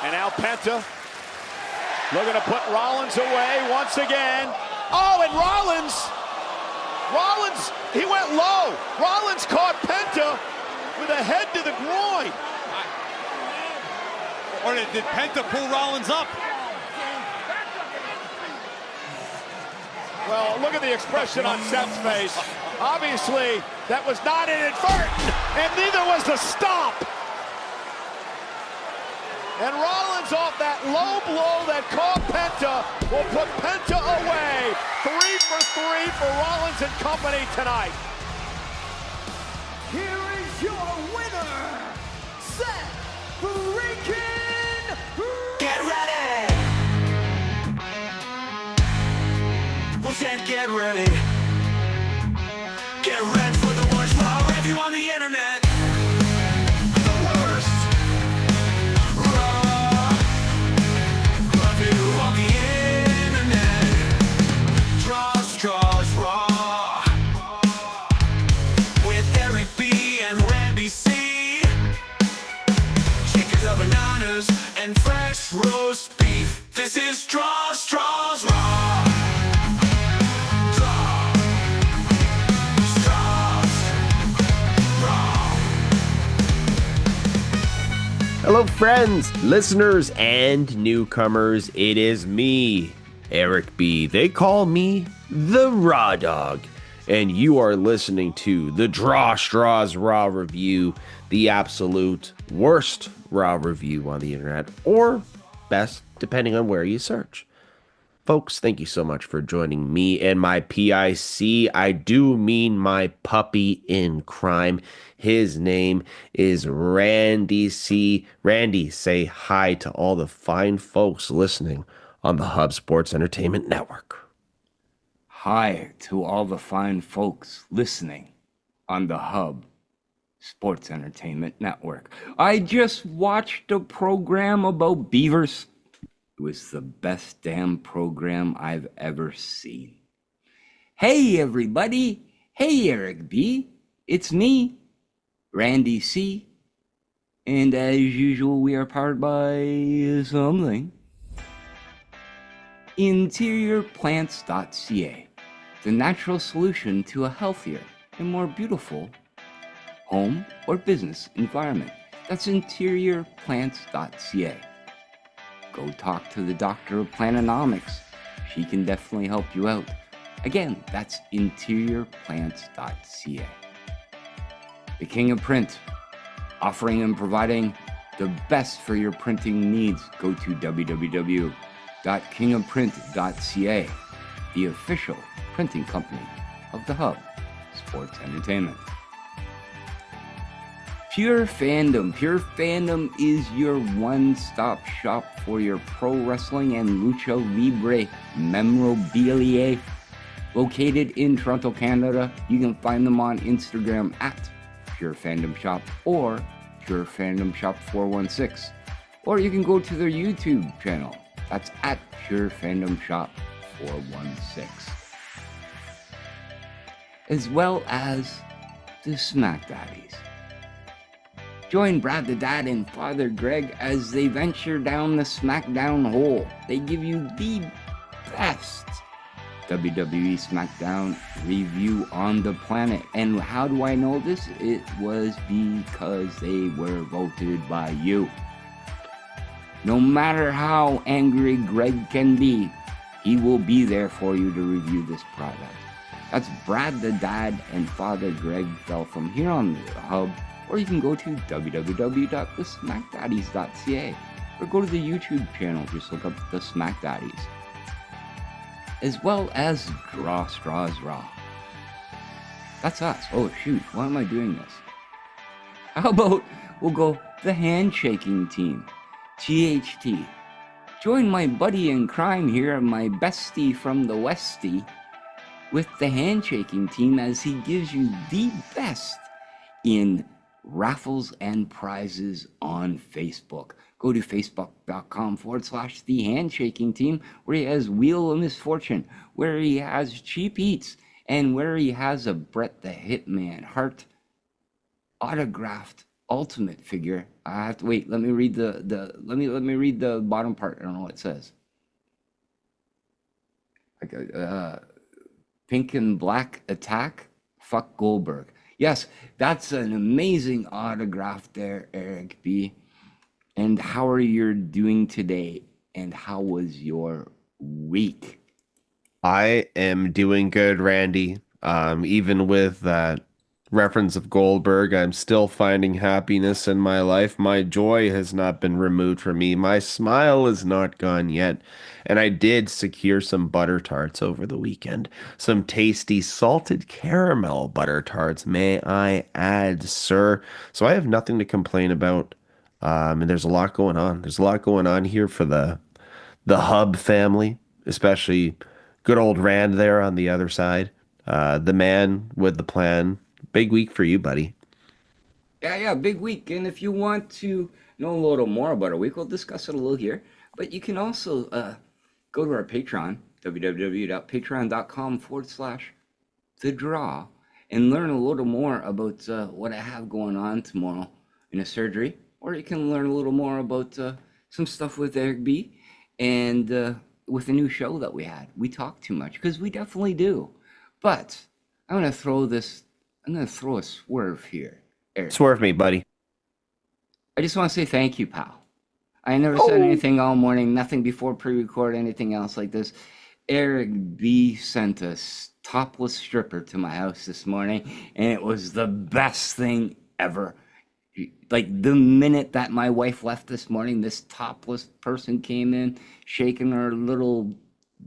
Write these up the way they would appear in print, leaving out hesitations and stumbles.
And now Penta looking to put Rollins away once again. Oh, and Rollins, he went low. Rollins caught Penta with a head to the groin. Or did Penta pull Rollins up? Well, look at the expression on Seth's face. Obviously, that was not inadvertent, and neither was the stomp. And Rollins off that low blow that caught Penta will put Penta away. 3 for 3 for Rollins and company tonight. Here is your winner, Seth freaking Get ready! Well, Seth, get ready. Get ready for the worst raw review on the internet. The worst raw review on the internet. STRAWS raw. With Eric B and Randy C. Chickens or bananas and fresh roast beef. This is STRAWS raw. Hello friends, listeners, and newcomers. It is me, Eric B. They call me the Raw Dog. And you are listening to the STRAWS Raw Review, the absolute worst Raw review on the internet, or best, depending on where you search. Folks, thank you so much for joining me and my PIC. I do mean my puppy in crime. His name is Randy C. Randy, say hi to all the fine folks listening on the Hub Sports Entertainment Network. Hi to all the fine folks listening on the Hub Sports Entertainment Network. I just watched a program about beavers. It was the best damn program I've ever seen. Hey everybody, hey Eric B, it's me, Randy C, and as usual we are powered by something. InteriorPlants.ca, the natural solution to a healthier and more beautiful home or business environment. That's InteriorPlants.ca. Go talk to the doctor of Plantonomics. She can definitely help you out. Again, that's InteriorPlants.ca. The King of Print, offering and providing the best for your printing needs. Go to www.kingofprint.ca, the official printing company of the Hub Sports Entertainment. Pure Fandom. Pure Fandom is your one-stop shop for your pro wrestling and lucha libre memorabilia. Located in Toronto, Canada, you can find them on Instagram at Pure Fandom Shop or Pure Fandom Shop 416. Or you can go to their YouTube channel. That's at Pure Fandom Shop 416. As well as the SmackDaddies. Join Brad the Dad and Father Greg as they venture down the SmackDown hole. They give you the best WWE SmackDown review on the planet. And how do I know this? It was because they were voted by you. No matter how angry Greg can be, he will be there for you to review this product. That's Brad the Dad and Father Greg Feltham here on the Hub. Or you can go to www.thesmackdaddies.ca or go to the YouTube channel, just look up the Smack Daddies. As well as STRAWS Raw. That's us. Oh shoot, why am I doing this? How about we'll go the Handshaking Team, THT. Join my buddy in crime here, my bestie from the Westie, with the Handshaking Team as he gives you the best in raffles and prizes on Facebook. Go to facebook.com/the Handshaking Team, where he has Wheel of Misfortune, where he has Cheap Eats, and where he has a Bret the Hitman Hart autographed Ultimate figure. I have to wait. Let me read let me read the bottom part. I don't know what it says. Like pink and black attack. Fuck Goldberg. Yes, that's an amazing autograph there, Eric B. And how are you doing today? And how was your week? I am doing good, Randy. Even with that reference of Goldberg, I'm still finding happiness in my life. My joy has not been removed from me. My smile is not gone yet. And I did secure some butter tarts over the weekend. Some tasty salted caramel butter tarts, may I add, sir. So I have nothing to complain about. And there's a lot going on. There's a lot going on here for the Hub family, especially good old Rand there on the other side. The man with the plan. Big week for you, buddy. Yeah, big week. And if you want to know a little more about our week, we'll discuss it a little here. But you can also go to our Patreon, www.patreon.com/the draw, and learn a little more about what I have going on tomorrow in a surgery. Or you can learn a little more about some stuff with Eric B. and with the new show that we had. We talk too much, because we definitely do. But I'm going to throw a swerve here, Eric. Swerve me, buddy. I just want to say thank you, pal. I never said anything all morning, nothing before pre-record, anything else like this. Eric B sent a topless stripper to my house this morning, and it was the best thing ever. Like the minute that my wife left this morning, this topless person came in, shaking her little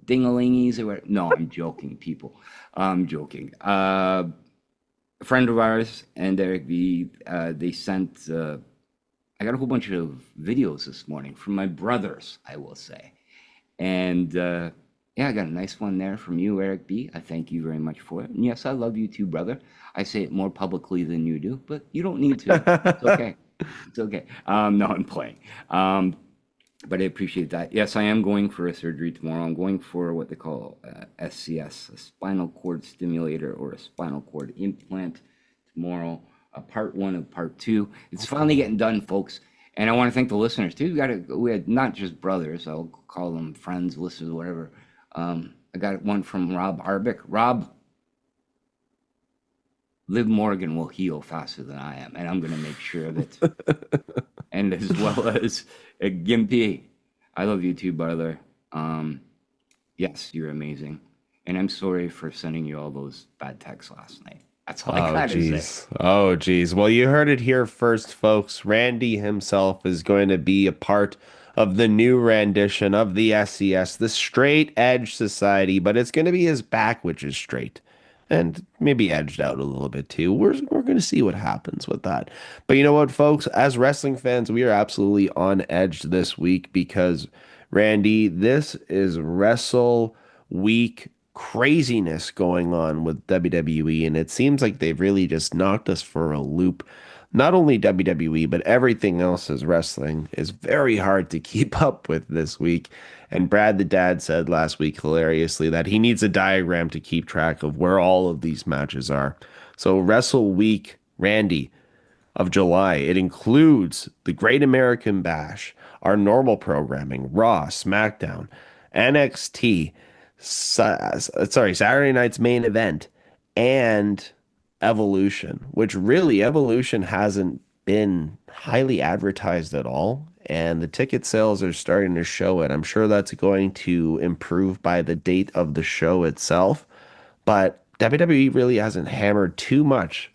dingalingies. No, I'm joking, people. I'm joking. A friend of ours and Eric B, they sent... I got a whole bunch of videos this morning from my brothers, I will say. And yeah, I got a nice one there from you, Eric B. I thank you very much for it. And yes, I love you too, brother. I say it more publicly than you do, but you don't need to. It's okay. It's okay. No, I'm playing. But I appreciate that. Yes, I am going for a surgery tomorrow. I'm going for what they call SCS, a spinal cord stimulator or a spinal cord implant tomorrow. Part 1 of part 2. It's finally getting done, folks. And I want to thank the listeners too. We had not just brothers, I'll call them friends, listeners, whatever. I got one from Rob Arbic. Rob, Liv Morgan will heal faster than I am, and I'm going to make sure that. And as well as Gimpy, I love you too, brother. Yes, you're amazing, and I'm sorry for sending you all those bad texts last night. That's all I got to say. Oh, geez. Well, you heard it here first, folks. Randy himself is going to be a part of the new rendition of the SCS, the Straight Edge Society, but it's going to be his back, which is straight, and maybe edged out a little bit too. We're going to see what happens with that. But you know what, folks? As wrestling fans, we are absolutely on edge this week because, Randy, this is Wrestle Week craziness going on with WWE, and it seems like they've really just knocked us for a loop. Not only WWE, but everything else as wrestling is very hard to keep up with this week. And Brad the Dad said last week hilariously that he needs a diagram to keep track of where all of these matches are. So Wrestle Week, Randy, of July, it includes the Great American Bash, our normal programming, Raw, SmackDown, NXT, Saturday night's main event, and Evolution, which really Evolution hasn't been highly advertised at all, and the ticket sales are starting to show it. I'm sure that's going to improve by the date of the show itself, but WWE really hasn't hammered too much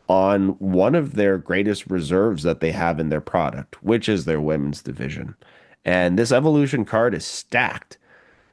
on one of their greatest reserves that they have in their product, which is their women's division. And this Evolution card is stacked.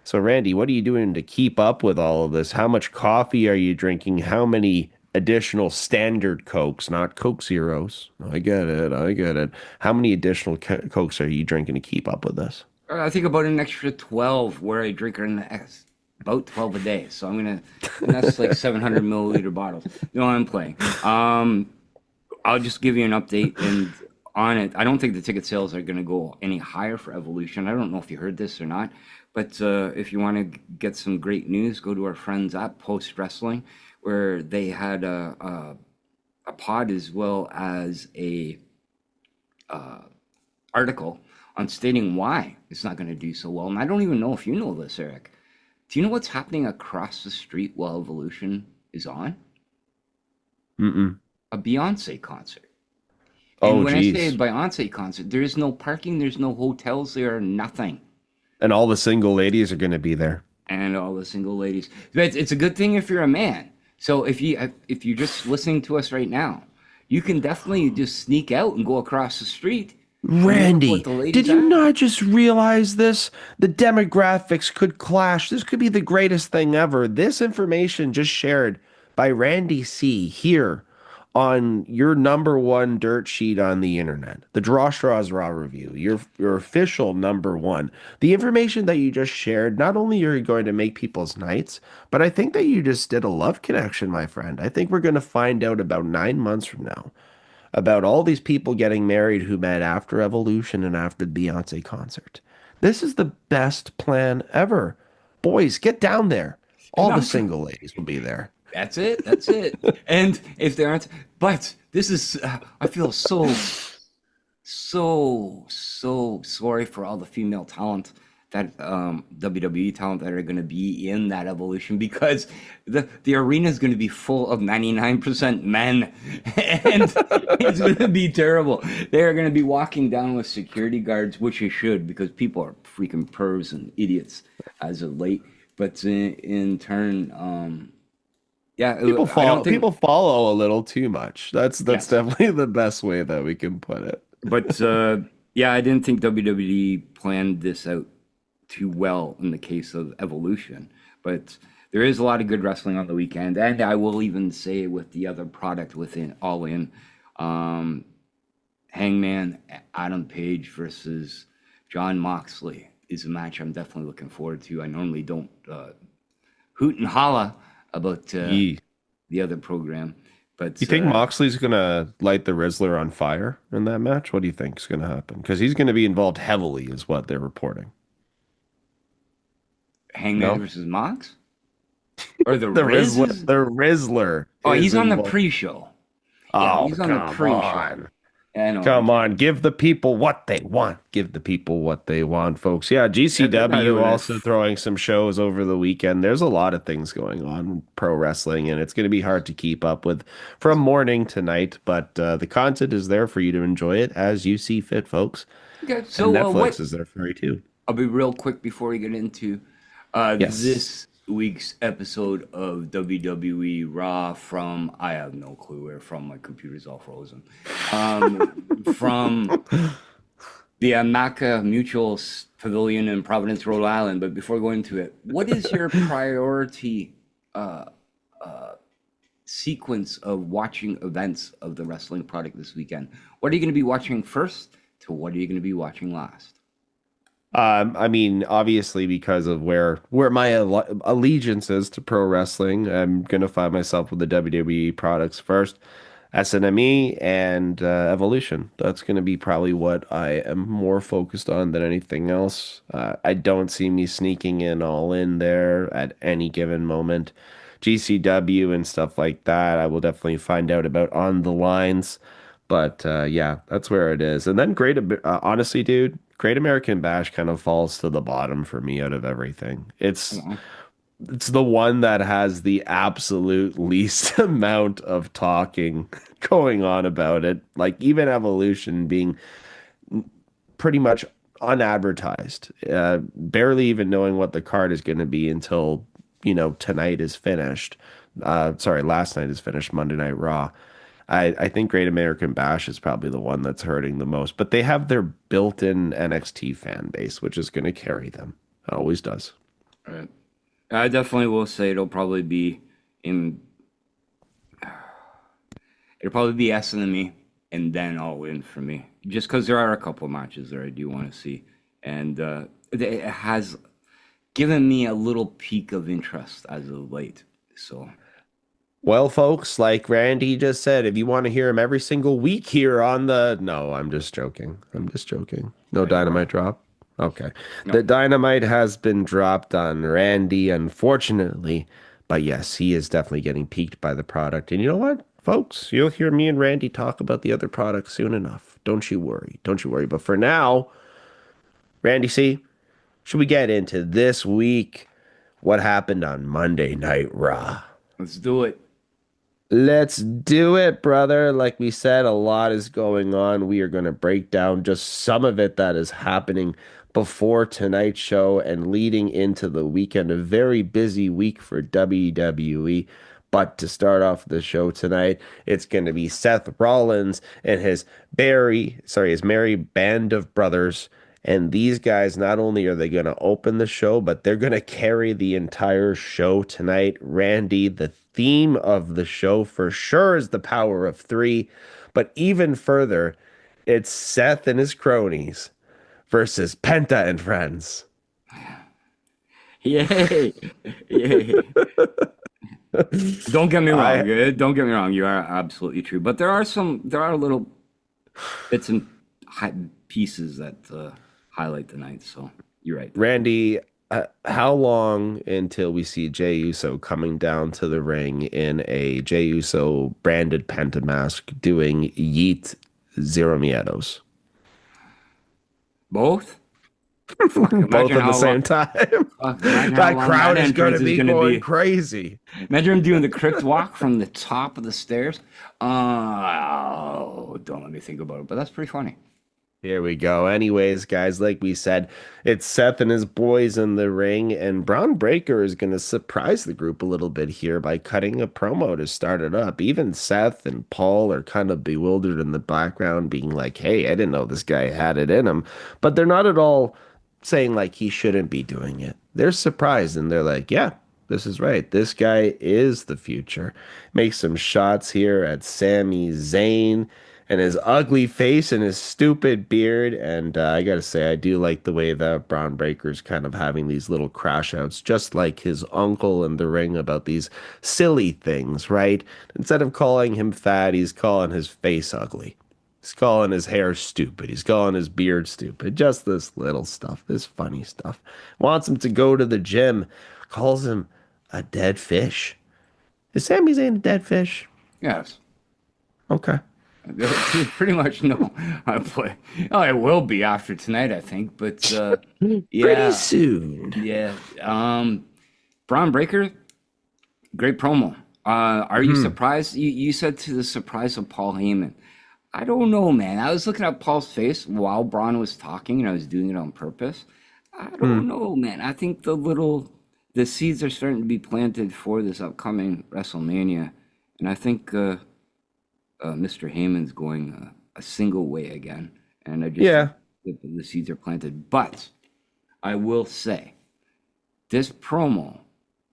So, Randy, what are you doing to keep up with all of this? How much coffee are you drinking? How many additional standard Cokes, not Coke Zeros? I get it. How many additional Cokes are you drinking to keep up with this? I think about an extra 12 where I drink about 12 a day. So and that's like 700 milliliter bottles. No, I'm playing. I'll just give you an update and on it. I don't think the ticket sales are going to go any higher for Evolution. I don't know if you heard this or not. But if you want to get some great news, go to our friends at Post Wrestling, where they had a pod as well as a article on stating why it's not going to do so well. And I don't even know if you know this, Eric. Do you know what's happening across the street while Evolution is on? Mm-mm. A Beyonce concert. Oh, And when I say geez. a Beyonce concert, there is no parking, there's no hotels there, nothing. And all the single ladies are going to be there. And all the single ladies. But it's a good thing if you're a man. So if you're just listening to us right now, you can definitely just sneak out and go across the street. Randy, did you not just realize this? The demographics could clash. This could be the greatest thing ever. This information just shared by Randy C. here on your number one dirt sheet on the internet, the Straws Raw review, your official number one. The information that you just shared, not only are you going to make people's nights, but I think that you just did a love connection, my friend. I think we're going to find out about 9 months from now about all these people getting married who met after Evolution and after the Beyonce concert. This is the best plan ever. Boys, get down there. All the single ladies will be there. That's it. That's it. And if there aren't, but this is, I feel so sorry for all the female talent that WWE talent that are going to be in that Evolution, because the arena is going to be full of 99% men, and it's going to be terrible. They are going to be walking down with security guards, which they should, because people are freaking pervs and idiots as of late. But in turn, yeah, People follow a little too much. That's definitely the best way that we can put it. But yeah, I didn't think WWE planned this out too well in the case of Evolution. But there is a lot of good wrestling on the weekend, and I will even say with the other product within All In, Hangman Adam Page versus Jon Moxley is a match I'm definitely looking forward to. I normally don't hoot and holla about the other program, but you think Moxley's gonna light the Rizzler on fire in that match? What do you think is gonna happen? Because he's gonna be involved heavily, is what they're reporting. Hangman versus Mox, or the Rizzler? The Rizzler. Oh, he's on the pre-show. Oh, he's on the pre-show. Come on, give the people what they want. Give the people what they want, folks. Yeah, GCW also throwing some shows over the weekend. There's a lot of things going on in pro wrestling, and it's going to be hard to keep up with from morning to night, but the content is there for you to enjoy it as you see fit, folks. Okay, so and Netflix is there for you too. I'll be real quick before we get into this week's episode of WWE RAW from, I have no clue where from, my computer's all frozen, from the Amica Mutual Pavilion in Providence, Rhode Island. But before going into it, what is your priority sequence of watching events of the wrestling product this weekend? What are you going to be watching first to what are you going to be watching last? I mean, obviously, because of where my allegiance is to pro wrestling, I'm gonna find myself with the WWE products first, SNME and Evolution. That's gonna be probably what I am more focused on than anything else. I don't see me sneaking in All In there at any given moment. GCW and stuff like that, I will definitely find out about on the lines. But yeah, that's where it is. And then honestly, dude, Great American Bash kind of falls to the bottom for me out of everything. It's the one that has the absolute least amount of talking going on about it. Like even Evolution being pretty much unadvertised, barely even knowing what the card is going to be until, tonight is finished. Last night is finished, Monday Night Raw. I think Great American Bash is probably the one that's hurting the most, but they have their built-in NXT fan base, which is going to carry them. It always does. All right. I definitely will say it'll probably be SNME and then All In for me, just because there are a couple matches there I do want to see, and it has given me a little peak of interest as of late. So. Well, folks, like Randy just said, if you want to hear him every single week here on No, I'm just joking. No Dynamite drop? Okay. No. The Dynamite has been dropped on Randy, unfortunately. But yes, he is definitely getting peaked by the product. And you know what, folks? You'll hear me and Randy talk about the other products soon enough. Don't you worry. Don't you worry. But for now, Randy C, should we get into this week? What happened on Monday Night Raw? Let's do it. Let's do it, brother. Like we said, a lot is going on. We are going to break down just some of it that is happening before tonight's show and leading into the weekend. A very busy week for WWE. But to start off the show tonight, it's going to be Seth Rollins and his merry band of brothers. And these guys, not only are they going to open the show, but they're going to carry the entire show tonight. Randy, the theme of the show for sure is the power of three. But even further, it's Seth and his cronies versus Penta and friends. Yay! Yay! Don't get me wrong. Don't get me wrong. You are absolutely true. But there are little bits and pieces that highlight the night. So you're right, Randy. How long until we see Jey Uso coming down to the ring in a Jey Uso branded Penta mask doing Yeet Zero Miedos? Both? Both at the same time. That crowd is going to be going crazy. Imagine him doing the crypt walk from the top of the stairs. Oh, don't let me think about it, but that's pretty funny. Here we go. Anyways, guys, like we said, it's Seth and his boys in the ring, and Bron Breakker is going to surprise the group a little bit here by cutting a promo to start it up. Even Seth and Paul are kind of bewildered in the background, being like, hey, I didn't know this guy had it in him. But they're not at all saying like he shouldn't be doing it. They're surprised, and they're like, yeah, this is right. This guy is the future. Make some shots here at Sami Zayn and his ugly face and his stupid beard. And I gotta say, I do like the way that Bron Breakker's kind of having these little crash outs, just like his uncle in the ring about these silly things, right? Instead of calling him fat, he's calling his face ugly. He's calling his hair stupid. He's calling his beard stupid. Just this little stuff, this funny stuff. Wants him to go to the gym, calls him a dead fish. Is Sami Zayn a dead fish? Yes. Okay. Pretty much no. Oh, it will be after tonight, I think. But yeah, pretty soon. Yeah. Bron Breakker, great promo. Are you surprised? You said to the surprise of Paul Heyman. I don't know, man. I was looking at Paul's face while Bron was talking, and I was doing it on purpose. I don't know, man. I think the seeds are starting to be planted for this upcoming WrestleMania, and I think Mr. Heyman's going a single way again, and I just think the seeds are planted. But I will say, this promo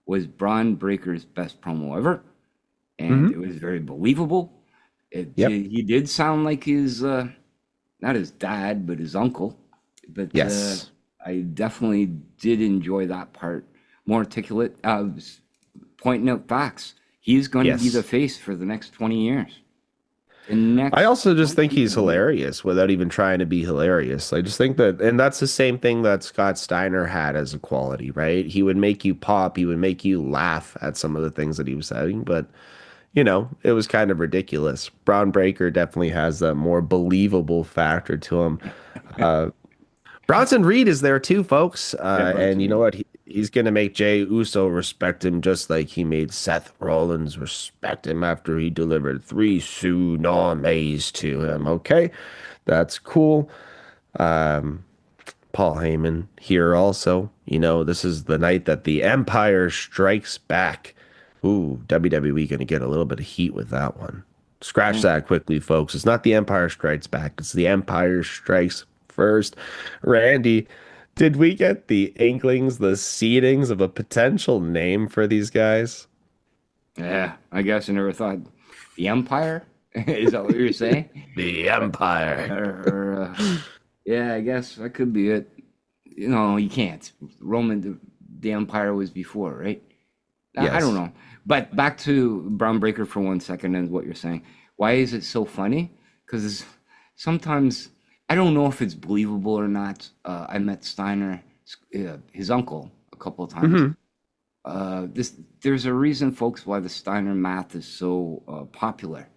was Bron Breakker's best promo ever, and it was very believable. He did sound like his, not his dad, but his uncle. But yes, I definitely did enjoy that part. More articulate, pointing out facts. He's going to be the face for the next 20 years. I also just think he's hilarious without even trying to be hilarious. I just think that, and that's the same thing that Scott Steiner had as a quality, right? He would make you pop, he would make you laugh at some of the things that he was saying, but you know, it was kind of ridiculous. Bron Breakker definitely has a more believable factor to him. Bronson Reed is there too, folks. And you know what? He's going to make Jey Uso respect him just like he made Seth Rollins respect him after he delivered 3 tsunamis to him. Okay, that's cool. Paul Heyman here also. You know, this is the night that the Empire strikes back. Ooh, WWE going to get a little bit of heat with that one. Scratch that quickly, folks. It's not the Empire Strikes Back. It's the Empire Strikes First. Randy, did we get the inklings, the seedings of a potential name for these guys? Yeah, I guess I never thought. The Empire? Is that what you're saying? The Empire. Yeah, I guess that could be it. You know, you can't. The Empire was before, right? Yes. I don't know. But back to Bron Breakker for 1 second and what you're saying. Why is it so funny? Because sometimes, I don't know if it's believable or not. I met Steiner, his uncle, a couple of times. There's a reason, folks, why the Steiner math is so popular.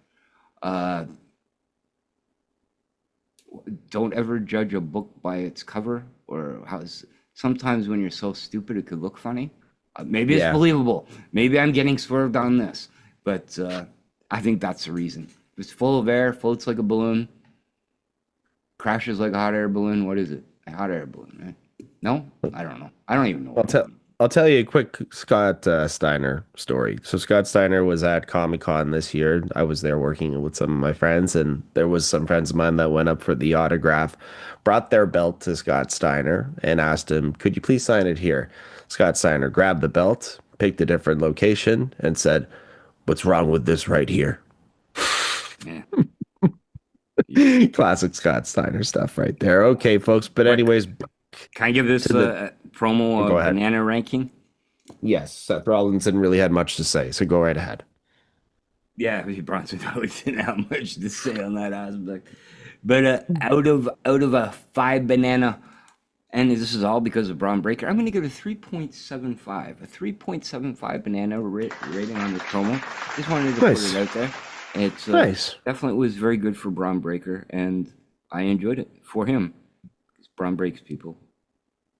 don't ever judge a book by its cover, or sometimes when you're so stupid it could look funny. Maybe it's Yeah. believable. Maybe I'm getting swerved on this, but I think that's the reason. It's full of air, floats like a balloon, crashes like a hot air balloon. What is it? A hot air balloon, right? No, I don't know. I don't even know. I'll tell you a quick Scott Steiner story. So Scott Steiner was at Comic-Con this year. I was there working with some of my friends, and there was some friends of mine that went up for the autograph, brought their belt to Scott Steiner and asked him, "Could you please sign it here?" Scott Steiner grabbed the belt, picked a different location, and said, "What's wrong with this right here?" Yeah. Classic Scott Steiner stuff right there. Okay, folks. But anyways, Can I give this promo Go a ahead. banana ranking? yes, Seth Rollins didn't really have much to say, so go right ahead. Yeah, Bronson really didn't have much to say on that aspect. But out of a 5 banana, and this is all because of Bron Breaker, I'm going to give it a 3.75. A 3.75 banana rating on this promo. Just wanted to Nice. put it out there. It's Nice. definitely was very good for Bron Breaker, and I enjoyed it for him. Bron breaks people.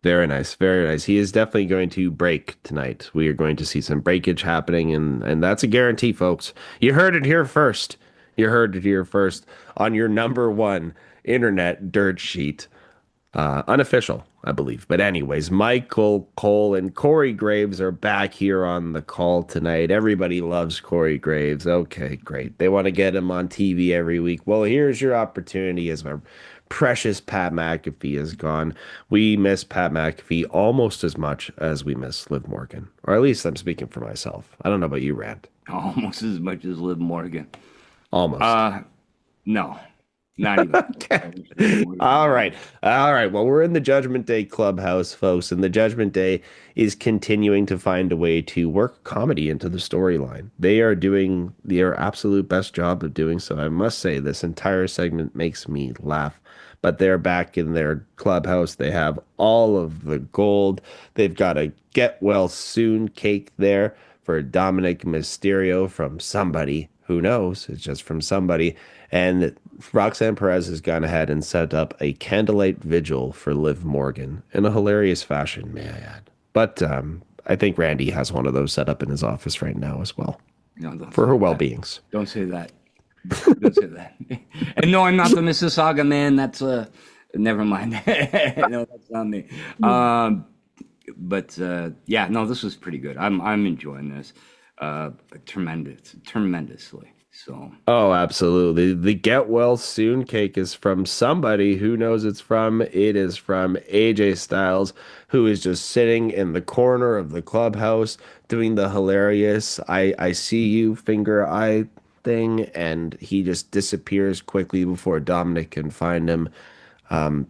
Very nice, very nice. He is definitely going to break tonight. We are going to see some breakage happening, and that's a guarantee, folks. You heard it here first. You heard it here first on your number one internet dirt sheet. Unofficial, I believe. But anyways, Michael Cole and Corey Graves are back here on the call tonight. Everybody loves Corey Graves. Okay, great. They want to get him on TV every week. Well, here's your opportunity as our precious Pat McAfee is gone. We miss Pat McAfee almost as much as we miss Liv Morgan. Or at least I'm speaking for myself. I don't know about you, Rand. Almost as much as Liv Morgan. Almost. No. Not even. Okay. All right. All right. Well, we're in the Judgment Day clubhouse, folks, and the Judgment Day is continuing to find a way to work comedy into the storyline. They are doing their absolute best job of doing so. I must say, this entire segment makes me laugh. But they're back in their clubhouse. They have all of the gold. They've got a get well soon cake there for Dominic Mysterio from somebody. Who knows? It's just from somebody. And Roxanne Perez has gone ahead and set up a candlelight vigil for Liv Morgan in a hilarious fashion, may I add. But I think Randy has one of those set up in his office right now as well. No, for her well-beings. Don't say that. Don't say that. And no, I'm not the Mississauga man. That's never mind. No, that's not me. But yeah, no, this was pretty good. I'm enjoying this tremendously. So. Oh, absolutely. The get well soon cake is from somebody who knows it's from. It is from AJ Styles, who is just sitting in the corner of the clubhouse doing the hilarious I see you finger eye thing, and he just disappears quickly before Dominic can find him.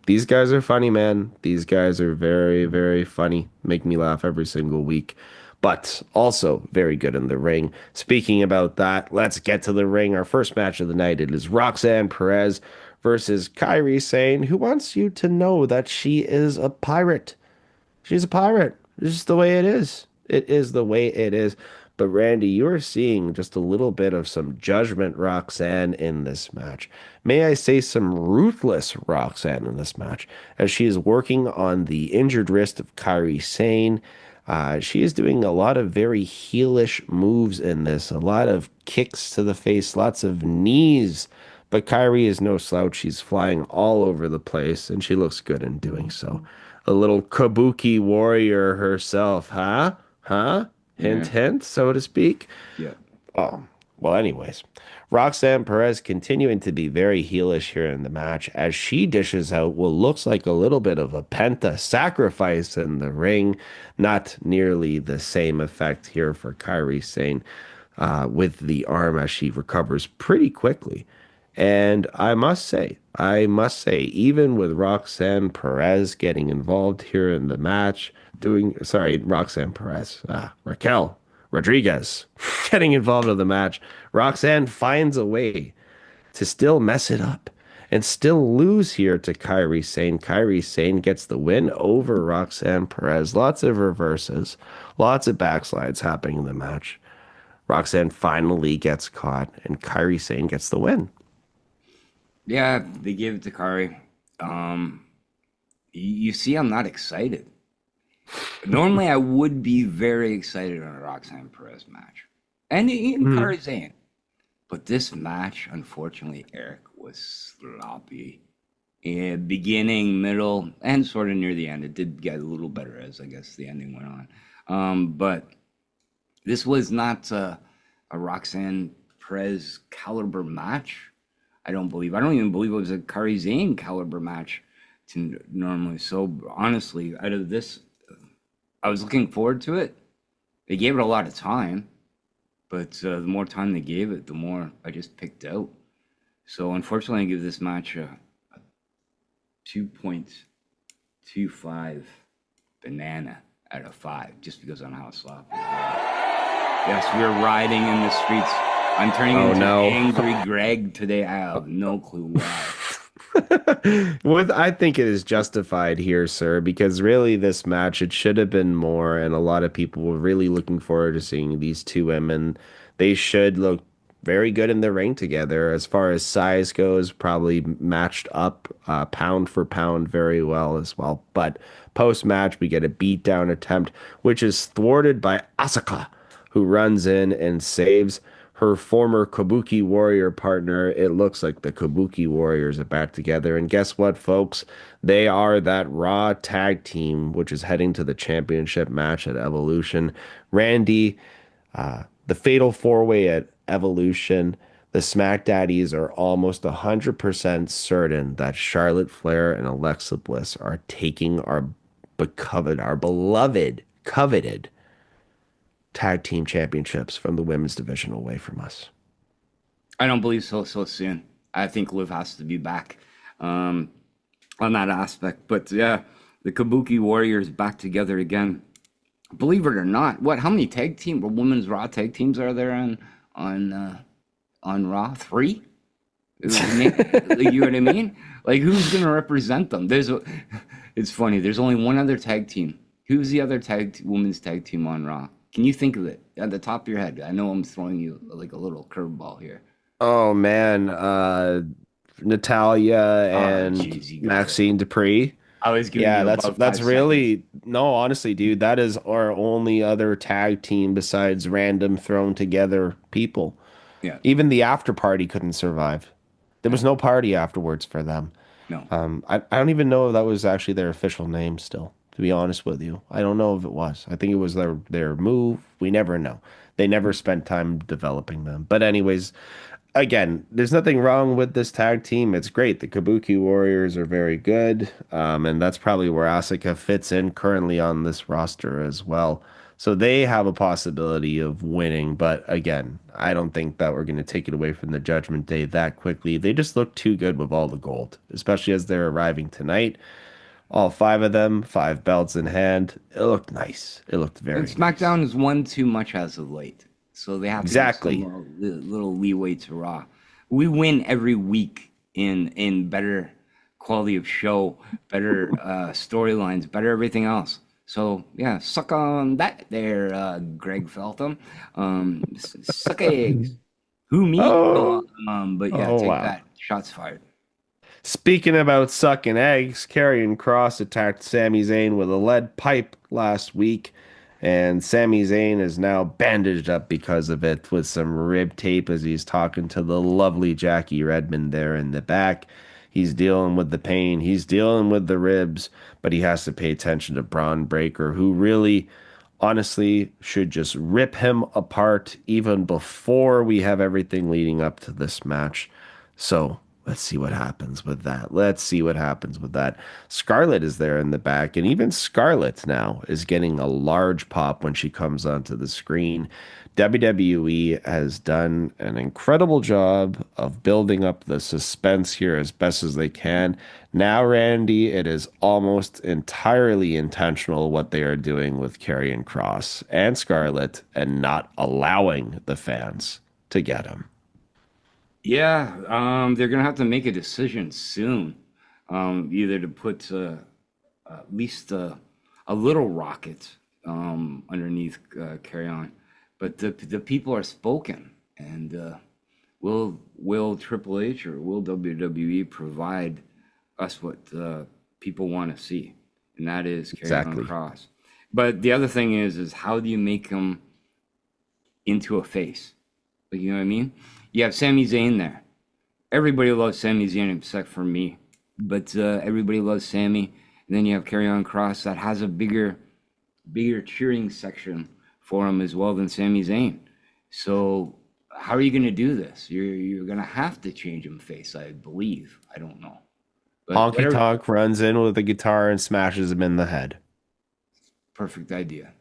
These guys are funny, man. These guys are very, very funny. Make me laugh every single week. But also very good in the ring. Speaking about that, let's get to the ring. Our first match of the night, it is Roxanne Perez versus Kairi Sane, who wants you to know that she is a pirate. She's a pirate. It's just the way it is. It is the way it is. But Randy, you are seeing just a little bit of some judgment Roxanne in this match. May I say some ruthless Roxanne in this match, as she is working on the injured wrist of Kairi Sane. She is doing a lot of very heelish moves in this, a lot of kicks to the face, lots of knees. But Kairi is no slouch. She's flying all over the place, and she looks good in doing so. A little kabuki warrior herself, huh? Huh? Hint, hint, so to speak. Yeah. Oh, well, anyways. Roxanne Perez continuing to be very heelish here in the match as she dishes out what looks like a little bit of a Penta sacrifice in the ring. Not nearly the same effect here for Kairi Sane with the arm as she recovers pretty quickly. And I must say, even with Roxanne Perez getting involved here in the match, Roxanne Perez, Raquel Rodriguez getting involved in the match, Roxanne finds a way to still mess it up and still lose here to Kairi Sane. Kairi Sane gets the win over Roxanne Perez. Lots of reverses, lots of backslides happening in the match. Roxanne finally gets caught, and Kairi Sane gets the win. Yeah, they gave it to Kari. You see, I'm not excited. Normally, I would be very excited on a Roxanne Perez match, and in Kari Sane. But this match, unfortunately, Eric, was sloppy. Yeah, beginning, middle, and sort of near the end. It did get a little better as I guess the ending went on. But this was not a Roxanne Perez caliber match. I don't believe. I don't even believe it was a Kari Sane caliber match normally. So honestly, out of this, I was looking forward to it. They gave it a lot of time, but the more time they gave it, the more I just picked out. So unfortunately, I give this match a 2.25 banana out of 5, just because on how sloppy. Yes, we're riding in the streets. I'm turning into Angry Greg today. I have no clue why. I think it is justified here, sir, because really this match, it should have been more, and a lot of people were really looking forward to seeing these two women. They should look very good in the ring together. As far as size goes, probably matched up pound for pound very well as well. But post-match, we get a beatdown attempt, which is thwarted by Asuka, who runs in and saves her former Kabuki Warrior partner. It looks like the Kabuki Warriors are back together. And guess what, folks? They are that Raw tag team, which is heading to the championship match at Evolution. Randy, the Fatal 4-Way at Evolution. The Smack Daddies are almost 100% certain that Charlotte Flair and Alexa Bliss are taking our beloved, coveted tag team championships from the women's division away from us. I don't believe so soon. I think Liv has to be back on that aspect. But yeah, the Kabuki Warriors back together again. Believe it or not, how many tag team or women's Raw tag teams are there on Raw? 3? You know what I mean? Like, who's gonna represent them? It's funny. There's only one other tag team. Who's the other women's tag team on Raw? Can you think of it at the top of your head? I know I'm throwing you like a little curveball here. Oh man, Natalia and Maxine Dupree. I was giving you that's really no, honestly, dude, that is our only other tag team besides random thrown together people. Yeah. Even the after party couldn't survive. There was no party afterwards for them. No. I don't even know if that was actually their official name still, to be honest with you. I don't know if it was. I think it was their move. We never know. They never spent time developing them. But anyways, again, there's nothing wrong with this tag team. It's great. The Kabuki Warriors are very good. And that's probably where Asuka fits in currently on this roster as well. So they have a possibility of winning. But again, I don't think that we're going to take it away from the Judgment Day that quickly. They just look too good with all the gold, especially as they're arriving tonight. All 5 of them, 5 belts in hand. It looked nice. It looked very nice. SmackDown has won too much as of late. So they have to give some little leeway to Raw. We win every week in better quality of show, better storylines, better everything else. So yeah, suck on that there, Greg Feltham. Suck eggs. Who me? But yeah, take that. Shots fired. Speaking about sucking eggs, Karrion Kross attacked Sami Zayn with a lead pipe last week, and Sami Zayn is now bandaged up because of it with some rib tape as he's talking to the lovely Jackie Redmond there in the back. He's dealing with the pain. He's dealing with the ribs, but he has to pay attention to Bron Breakker, who really, honestly, should just rip him apart even before we have everything leading up to this match. So let's see what happens with that. Scarlett is there in the back, and even Scarlett now is getting a large pop when she comes onto the screen. WWE has done an incredible job of building up the suspense here as best as they can. Now, Randy, it is almost entirely intentional what they are doing with Karrion Kross and Scarlett and not allowing the fans to get him. Yeah, they're going to have to make a decision soon. Either to put at least a little rocket underneath Karrion. But the people are spoken, and Will Triple H or will WWE provide us what people want to see, and that is Exactly. Karrion Kross. But the other thing is how do you make him into a face? Like, you know what I mean? You have Sami Zayn there. Everybody loves Sami Zayn except for me, but everybody loves Sami. And then you have Karrion Kross that has a bigger cheering section for him as well than Sami Zayn. So how are you going to do this? You're going to have to change him face, I believe. I don't know. But Honky Tonk runs in with a guitar and smashes him in the head. Perfect idea.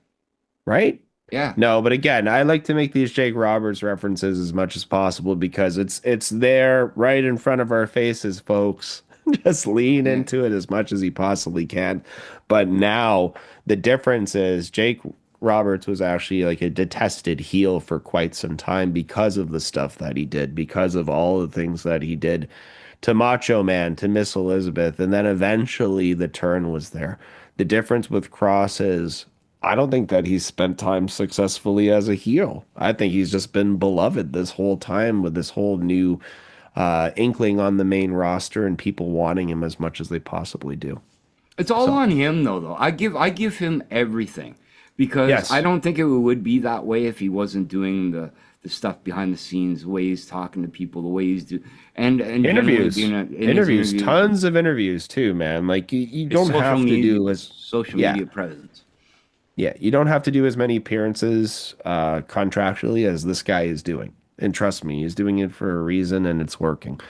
Right? Yeah. No, but again, I like to make these Jake Roberts references as much as possible because it's there right in front of our faces, folks. Just lean into it as much as he possibly can. But now the difference is Jake Roberts was actually like a detested heel for quite some time because of the stuff that he did, because of all the things that he did to Macho Man, to Miss Elizabeth, and then eventually the turn was there. The difference with Cross is I don't think that he's spent time successfully as a heel. I think he's just been beloved this whole time with this whole new inkling on the main roster and people wanting him as much as they possibly do. It's all on him though. I give him everything because Yes. I don't think it would be that way if he wasn't doing the stuff behind the scenes, the way he's talking to people, the way he's do and Interviews, in his interviews, tons of interviews too, man. Like you don't social have to media, do as social yeah. media presence. Yeah, you don't have to do as many appearances contractually as this guy is doing. And trust me, he's doing it for a reason and it's working.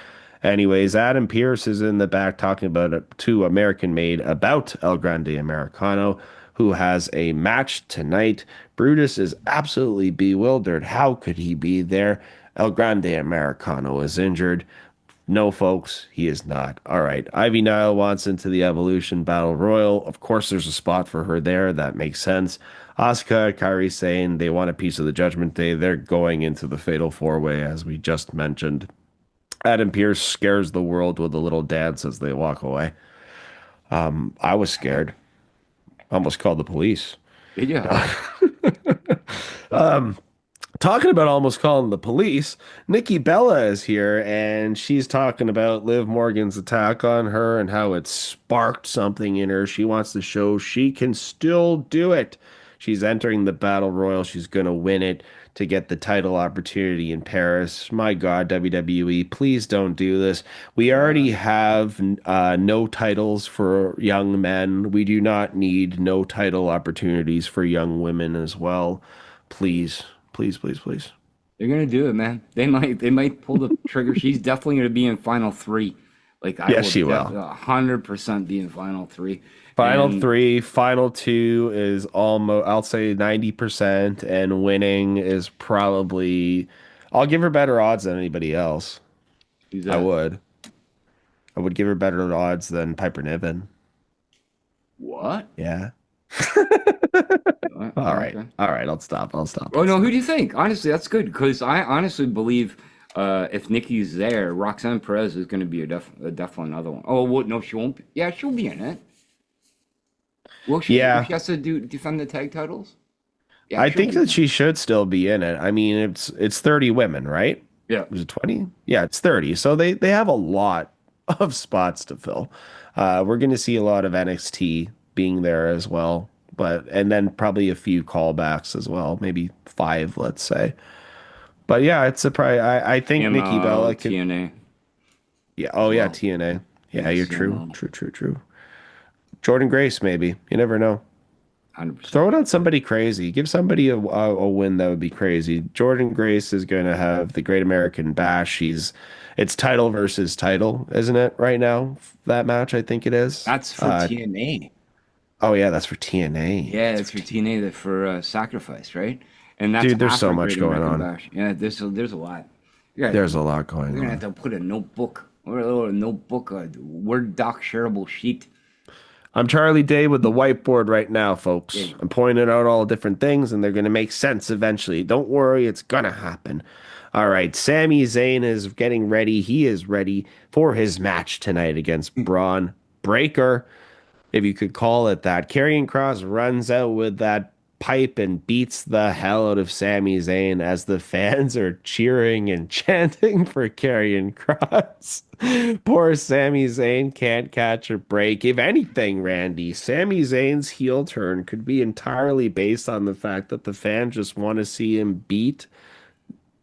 Anyways, Adam Pearce is in the back talking about it to American Made about El Grande Americano, who has a match tonight. Brutus is absolutely bewildered. How could he be there? El Grande Americano is injured. No, folks, he is not. All right. Ivy Nile wants into the Evolution Battle Royal. Of course, there's a spot for her there. That makes sense. Asuka, Kairi Sane, they want a piece of the Judgment Day. They're going into the Fatal 4-Way, as we just mentioned. Adam Pearce scares the world with a little dance as they walk away. I was scared. Almost called the police. Yeah. Talking about almost calling the police, Nikki Bella is here and she's talking about Liv Morgan's attack on her and how it sparked something in her. She wants to show she can still do it. She's entering the Battle Royal. She's going to win it to get the title opportunity in Paris. My God, WWE, please don't do this. We already have no titles for young men. We do not need no title opportunities for young women as well. Please. Please, please, please. They're gonna do it, man. They might pull the trigger. She's definitely gonna be in Final 3. Like yes, she will. 100% be in Final 3. Final 3, Final 2 is almost, I'll say 90%, and winning is probably. I'll give her better odds than anybody else. Who's that? I would give her better odds than Piper Niven. What? Yeah. All right. I'll stop. Oh no, who do you think? Honestly, that's good because I honestly believe if Nikki's there, Roxanne Perez is going to be definitely another one. Oh well, no, she won't. Yeah, she'll be in it. Well, she has to defend the tag titles. Yeah, I think that she should still be in it. I mean, it's 30 women, right? Yeah. Was it 20? Yeah, it's 30. So they have a lot of spots to fill. We're going to see a lot of NXT being there as well. And then probably a few callbacks as well, maybe 5, let's say. But yeah, it's surprising. I think Nikki Bella could. TNA. Yeah. Oh yeah, TNA. Yeah, you're true. True. Jordan Grace, maybe. You never know. 100%. Throw it on somebody crazy. Give somebody a win that would be crazy. Jordan Grace is going to have the Great American Bash. It's title versus title, isn't it? Right now, that match, I think it is. That's for TNA. Oh yeah, that's for TNA. Yeah, it's for TNA for Sacrifice, right? And that's dude, there's so after much Great going American on. Bash. Yeah, there's a lot. There's a lot going on. We're gonna have to put a notebook or a little notebook, a Word doc shareable sheet. I'm Charlie Day with the whiteboard right now, folks. Yeah. I'm pointing out all different things, and they're gonna make sense eventually. Don't worry, it's gonna happen. All right, Sami Zayn is getting ready. He is ready for his match tonight against Bron Breaker, if you could call it that. Karrion Kross runs out with that pipe and beats the hell out of Sami Zayn as the fans are cheering and chanting for Karrion Kross. Poor Sami Zayn can't catch a break. If anything, Randy, Sami Zayn's heel turn could be entirely based on the fact that the fans just want to see him beat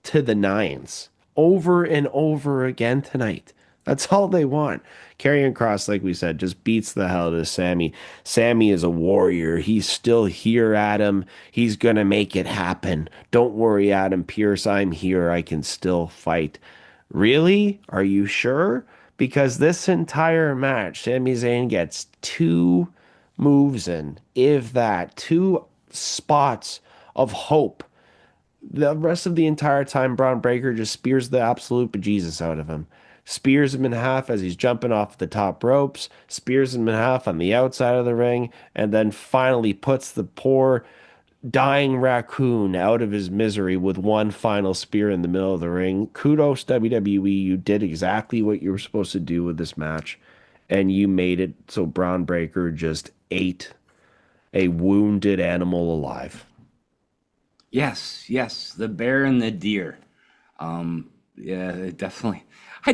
to the nines over and over again tonight. That's all they want. Karrion Kross, like we said, just beats the hell out of Sami. Sami is a warrior. He's still here, Adam. He's going to make it happen. Don't worry, Adam Pearce. I'm here. I can still fight. Really? Are you sure? Because this entire match, Sami Zayn gets 2 moves in, if that, 2 spots of hope. The rest of the entire time, Bron Breakker just spears the absolute bejesus out of him. Spears him in half as he's jumping off the top ropes, spears him in half on the outside of the ring, and then finally puts the poor dying raccoon out of his misery with one final spear in the middle of the ring. Kudos, WWE. You did exactly what you were supposed to do with this match, and you made it so Bron Breakker just ate a wounded animal alive. Yes, the bear and the deer. Yeah, definitely. I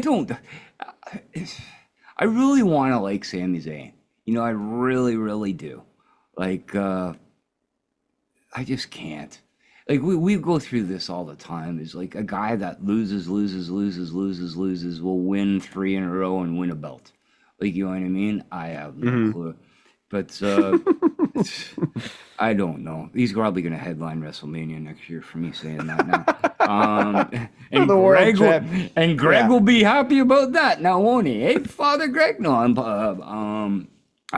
really want to like Sami Zayn. You know, I really, really do. Like, I just can't. Like, we go through this all the time. It's like a guy that loses will win 3 in a row and win a belt. Like, you know what I mean? I have no clue. But I don't know. He's probably going to headline WrestleMania next year for me saying that now. And Greg will be happy about that now, won't he? Hey, Father Greg? No, I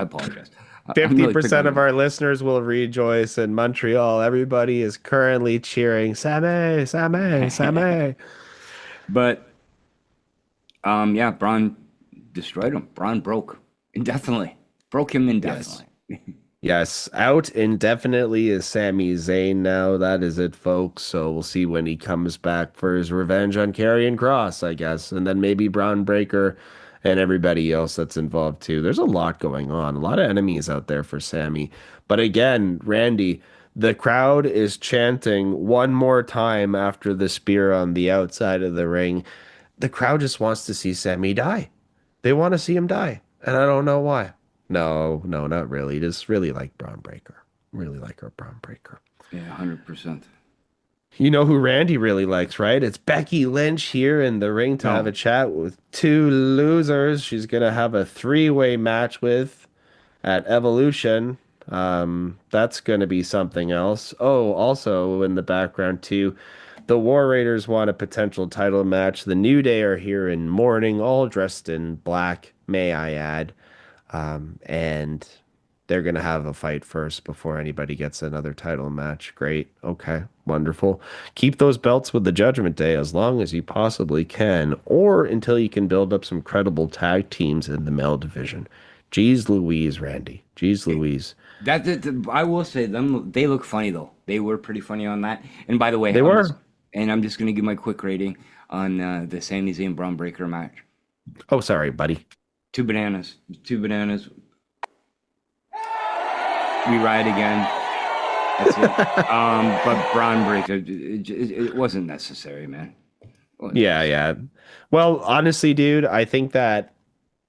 apologize. 50% of our listeners will rejoice in Montreal. Everybody is currently cheering, Sami, Sami, Sami. But, yeah, Bron destroyed him. Bron broke indefinitely. Broke him indefinitely. Yes, out indefinitely is Sami Zayn now. That is it, folks. So we'll see when he comes back for his revenge on Karrion Kross, I guess. And then maybe Bron Breakker and everybody else that's involved too. There's a lot going on. A lot of enemies out there for Sami. But again, Randy, the crowd is chanting one more time after the spear on the outside of the ring. The crowd just wants to see Sami die. They want to see him die. And I don't know why. No, not really. Just really like Bron Breakker. Really like our Bron Breakker. Yeah, 100%. You know who Randy really likes, right? It's Becky Lynch here in the ring to have a chat with 2 losers. She's going to have a 3-way match with at Evolution. That's going to be something else. Oh, also in the background too, the War Raiders want a potential title match. The New Day are here in mourning, all dressed in black, may I add. And they're going to have a fight first before anybody gets another title match. Great. Okay. Wonderful. Keep those belts with the Judgment Day as long as you possibly can, or until you can build up some credible tag teams in the male division. Jeez Louise, Randy. Jeez Louise. I will say them. They look funny though. They were pretty funny on that. And by the way, I'm just going to give my quick rating on the Sami Zayn Bron Breakker match. Oh, sorry, buddy. 2 bananas. We ride again. That's it. But Bron Breakker, it wasn't necessary, man. Yeah. Well, honestly, dude, I think that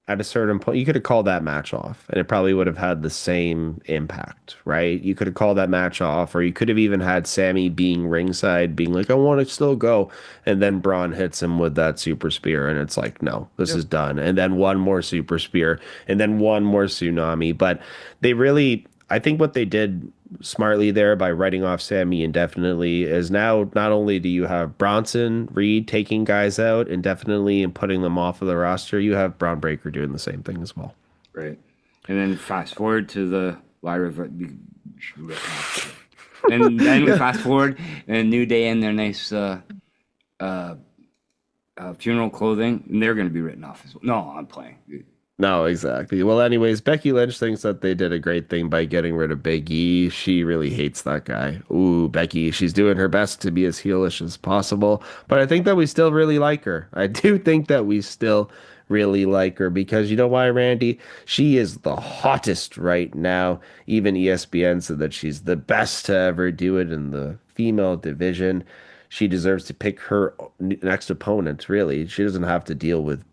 at a certain point, you could have called that match off, and it probably would have had the same impact, right? You could have called that match off, or you could have even had Sami being ringside, being like, I want to still go. And then Braun hits him with that super spear, and it's like, no, this is done. And then one more super spear, and then one more tsunami. But they really, I think what they did smartly there by writing off Sami indefinitely is now not only do you have Bronson Reed taking guys out indefinitely and putting them off of the roster, you have Bron Breakker doing the same thing as well. Right. And then fast forward to the Lyra, and then we fast forward and New Day in their nice funeral clothing, and they're going to be written off as well. No, I'm playing. No, exactly. Well, anyways, Becky Lynch thinks that they did a great thing by getting rid of Big E. She really hates that guy. Ooh, Becky, she's doing her best to be as heelish as possible. But I think that we still really like her. I do think that we still really like her because you know why, Randy? She is the hottest right now. Even ESPN said that she's the best to ever do it in the female division. She deserves to pick her next opponent, really. She doesn't have to deal with,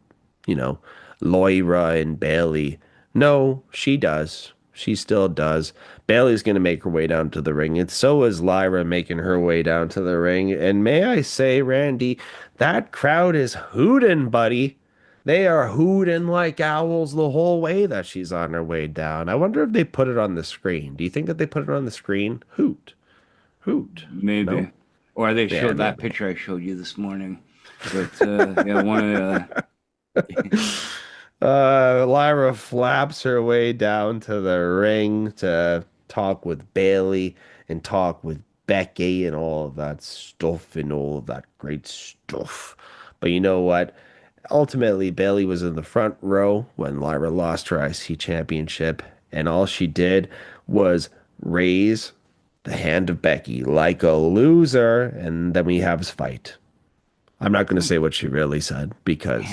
you know, Loira and Bailey. No, she does. She still does. Bailey's going to make her way down to the ring, and so is Lyra making her way down to the ring. And may I say, Randy, that crowd is hooting, buddy. They are hooting like owls the whole way that she's on her way down. I wonder if they put it on the screen. Do you think that they put it on the screen? Hoot. Hoot. Maybe. No? Or they Yeah, showed that maybe. picture I showed you this morning. But, yeah, one of the... Lyra flaps her way down to the ring to talk with Bailey and talk with Becky and all of that stuff and all of that great stuff. But you know what? Ultimately, Bailey was in the front row when Lyra lost her IC championship, and all she did was raise the hand of Becky like a loser, and then we have his fight. I'm not going to say what she really said because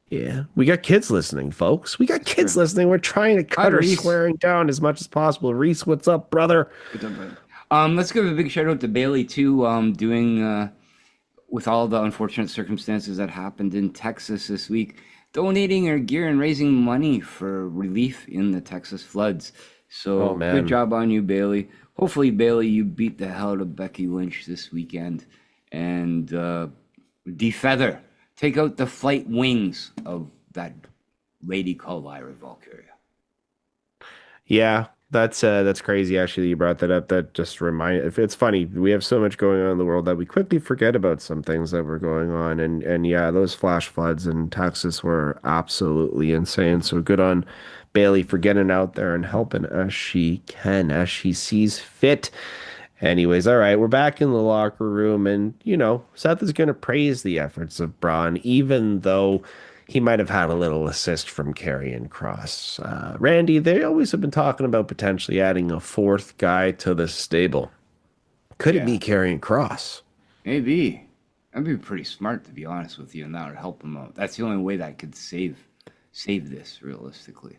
yeah, we got kids listening, folks. We got kids listening. We're trying to cut her Reese. swearing down as much as possible. Reese, what's up, brother? Let's give a big shout out to Bailey too. Doing with all the unfortunate circumstances that happened in Texas this week, donating her gear and raising money for relief in the Texas floods. So Oh, man. good job on you, Bailey. Hopefully, Bailey, you beat the hell out of Becky Lynch this weekend and defeather, take out the flight wings of that lady called Lyra Valkyria. Yeah, that's crazy. Actually, you brought that up. That just reminded. It's funny. We have so much going on in the world that we quickly forget about some things that were going on. And yeah, those flash floods in Texas were absolutely insane. So good on Bailey for getting out there and helping as she can, as she sees fit. Anyways, all right, we're back in the locker room, and you know, Seth is going to praise the efforts of Braun, even though he might have had a little assist from Karrion Kross. Randy, they always have been talking about potentially adding a fourth guy to the stable. Could it be Karrion Kross? Maybe. That'd be pretty smart, to be honest with you, and that would help him out. That's the only way that could save this realistically.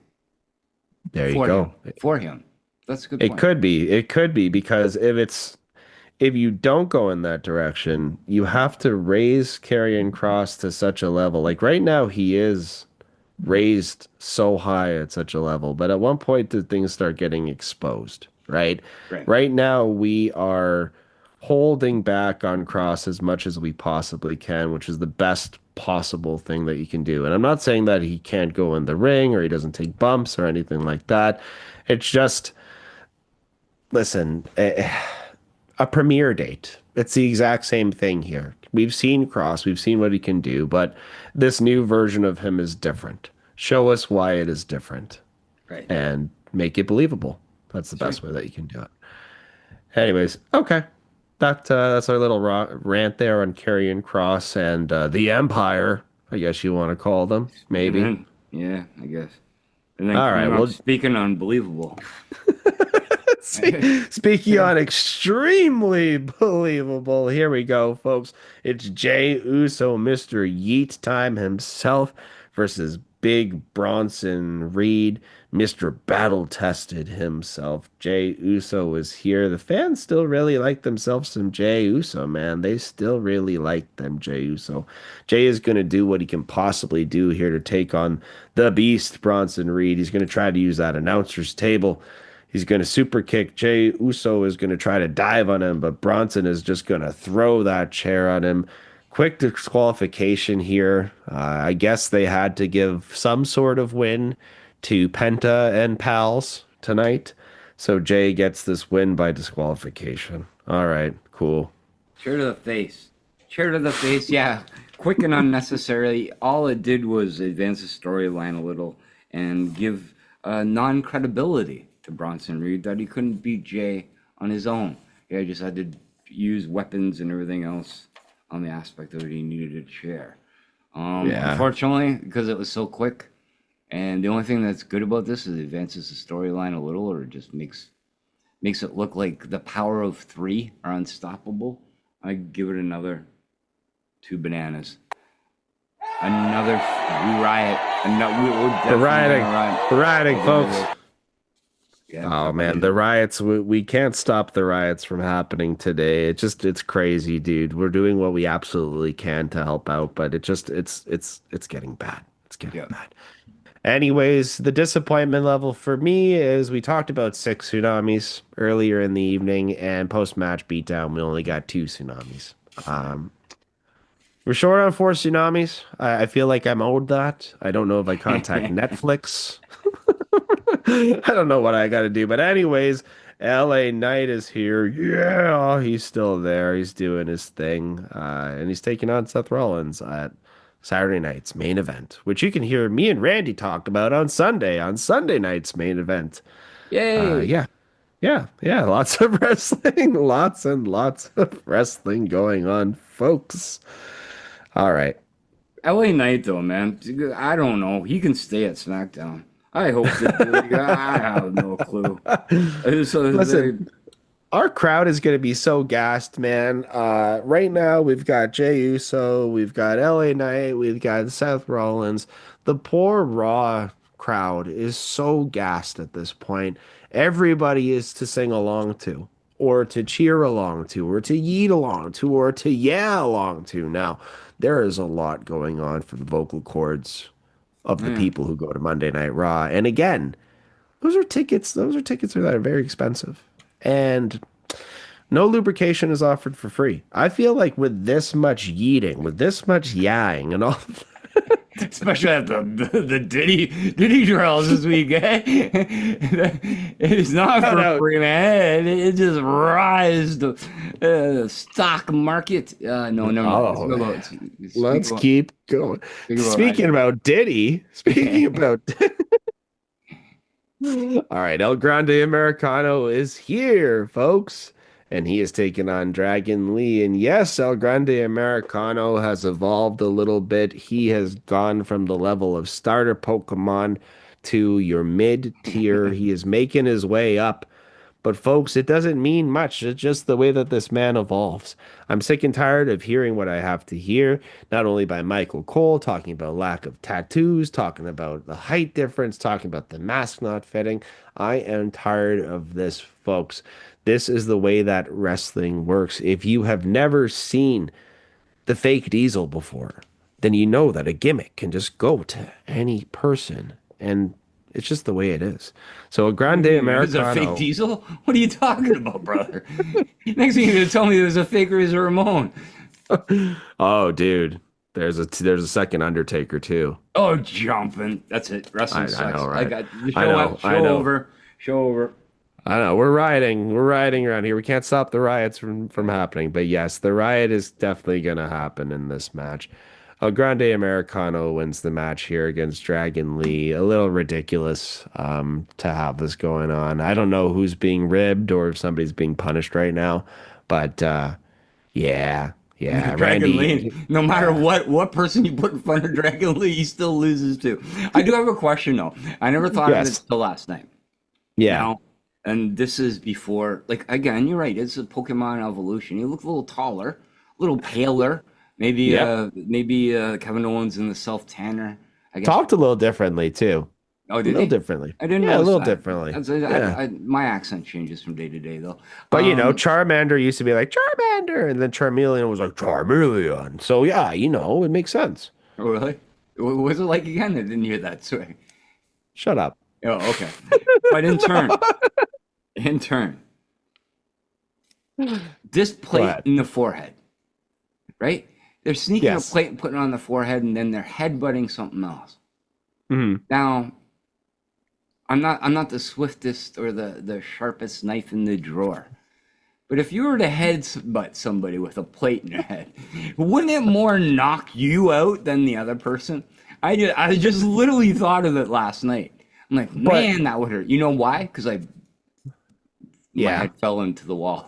There you go. For him. That's a good point. It could be. It could be because if you don't go in that direction, you have to raise Karrion Kross to such a level. Like right now, he is raised so high at such a level, but at one point, the things start getting exposed, right? Right. Right now, we are holding back on Kross as much as we possibly can, which is the best possible thing that you can do. And I'm not saying that he can't go in the ring or he doesn't take bumps or anything like that. It's just, listen, a premiere date. It's the exact same thing here. We've seen Kross, we've seen what he can do, but this new version of him is different. Show us why it is different. Right. And make it believable. That's the best way that you can do it. Anyways, okay. That's our little rant there on Karrion Kross and the Empire, I guess you want to call them, maybe. And then, yeah, I guess. And then All right, well, speaking unbelievable. Speaking on extremely believable, here we go, folks. It's Jey Uso, Mr. Yeet Time himself, versus Big Bronson Reed, Mr. Battle Tested himself. Jey Uso is here. The fans still really like themselves some Jey Uso, man. They still really like them Jey Uso. Jey is going to do what he can possibly do here to take on the Beast, Bronson Reed. He's going to try to use that announcer's table. He's going to super kick. Jey Uso is going to try to dive on him, but Bronson is just going to throw that chair on him. Quick disqualification here. I guess they had to give some sort of win to Penta and Pals tonight. So Jey gets this win by disqualification. All right, cool. Chair to the face. Chair to the face, yeah. Quick and unnecessarily. All it did was advance the storyline a little and give non-credibility to Bronson Reed that he couldn't beat Jey on his own. Yeah, he just had to use weapons and everything else on the aspect of it. He needed a chair. Unfortunately, because it was so quick, and the only thing that's good about this is it advances the storyline a little, or it just makes it look like the power of three are unstoppable. I'd give it another 2 bananas. Another we riot. We're rioting. We're rioting, folks. Yeah, Oh man, the riots, we can't stop the riots from happening today. It's crazy, dude. We're doing what we absolutely can to help out, but it's getting bad. It's getting bad. Anyways, the disappointment level for me is we talked about 6 tsunamis earlier in the evening, and post-match beatdown, we only got 2 tsunamis. We're short on 4 tsunamis. I feel like I'm owed that. I don't know if I contact Netflix. I don't know what I got to do. But anyways, LA Knight is here. Yeah, he's still there. He's doing his thing. And he's taking on Seth Rollins at Saturday night's main event, which you can hear me and Randy talk about on Sunday night's main event. Yay! Yeah. Lots of wrestling. Lots and lots of wrestling going on, folks. All right. LA Knight, though, man. I don't know. He can stay at SmackDown. I hope that. I have no clue. Listen, our crowd is going to be so gassed, man. Right now, we've got Jey Uso, we've got LA Knight, we've got Seth Rollins. The poor Raw crowd is so gassed at this point. Everybody is to sing along to, or to cheer along to, or to yeet along to, or to yeah along to. Now, there is a lot going on for the vocal cords of the people who go to Monday Night Raw. And again, those are tickets that are very expensive. And no lubrication is offered for free. I feel like with this much yeeting, with this much yahing and all especially at the Diddy drills this week, eh? It's not for free, man. It just rise the stock market. No. Let's keep going. Speaking about Diddy. All right, El Grande Americano is here, folks. And he is taking on Dragon Lee. And yes, El Grande Americano has evolved a little bit. He has gone from the level of starter Pokemon to your mid-tier. He is making his way up. But folks, it doesn't mean much. It's just the way that this man evolves. I'm sick and tired of hearing what I have to hear, not only by Michael Cole, talking about lack of tattoos, talking about the height difference, talking about the mask not fitting. I am tired of this, folks. This is the way that wrestling works. If you have never seen the fake Diesel before, then you know that a gimmick can just go to any person, and it's just the way it is. So a Grande Americano. Is a fake Diesel? What are you talking about, brother? Next thing you're gonna tell me there's a fake Razor Ramon. Oh, dude, there's a second Undertaker too. Oh, jumping. That's it. Wrestling sucks. I know, right? Show over. I know we're rioting around here. We can't stop the riots from happening. But yes, the riot is definitely gonna happen in this match. El Grande Americano wins the match here against Dragon Lee. A little ridiculous to have this going on. I don't know who's being ribbed or if somebody's being punished right now, but yeah. Dragon Randy, Lee, no matter what person you put in front of Dragon Lee, he still loses too. I do have a question though. I never thought of it till last night. Yeah. Now, and this is before, like, again, you're right. It's a Pokemon evolution. You look a little taller, a little paler. Maybe Kevin Owens in the self-tanner. I guess. Talked a little differently, too. Oh, did a little differently. I didn't know. Yeah, a little differently. My accent changes from day to day, though. But, Charmander used to be like, Charmander, and then Charmeleon was like, Charmeleon. So, yeah, it makes sense. Oh, really? What was it like again? I didn't hear that. Sorry. Shut up. Oh, okay. But in turn, this plate in the forehead, right? They're sneaking a plate and putting it on the forehead, and then they're headbutting something else. Mm-hmm. Now, I'm not the swiftest or the sharpest knife in the drawer, but if you were to headbutt somebody with a plate in your head, wouldn't it more knock you out than the other person? I just literally thought of it last night. I'm like, man, that would hurt. You know why? Because my head fell into the wall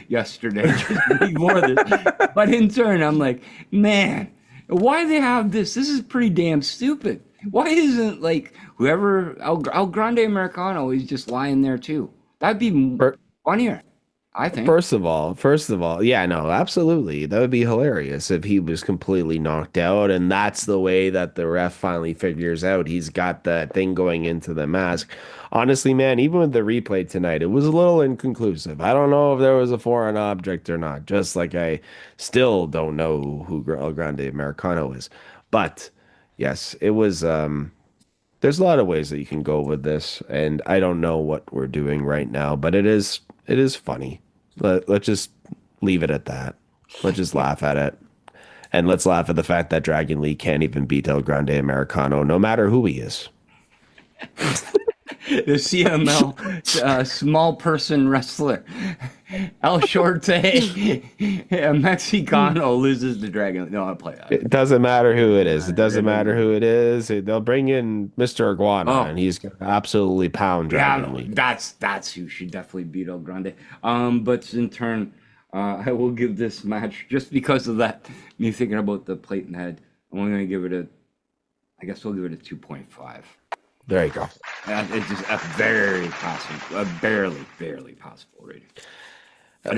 yesterday. More of this. But in turn, I'm like, man, why do they have this? This is pretty damn stupid. Why isn't, like, whoever El Grande Americano is just lying there too? That'd be funnier. I think. First of all, yeah, no, absolutely. That would be hilarious if he was completely knocked out, and that's the way that the ref finally figures out he's got that thing going into the mask. Honestly, man, even with the replay tonight, it was a little inconclusive. I don't know if there was a foreign object or not, just like I still don't know who El Grande Americano is. But yes, it was there's a lot of ways that you can go with this, and I don't know what we're doing right now, but it is funny. Let's just leave it at that. Let's just laugh at it. And let's laugh at the fact that Dragon Lee can't even beat El Grande Americano, no matter who he is. The CML small person wrestler El Shorte a Mexicano loses to Dragon. No, I'll play that. It doesn't matter who it is. It doesn't matter who it is. They'll bring in Mr. Iguana, and he's going to absolutely pound Dragon Lee. That's who should definitely beat El Grande. But in turn, I will give this match, just because of that, me thinking about the plate and head, I'm only going to give it I guess we'll give it a 2.5. There you go. It's just a very possible, barely possible rating.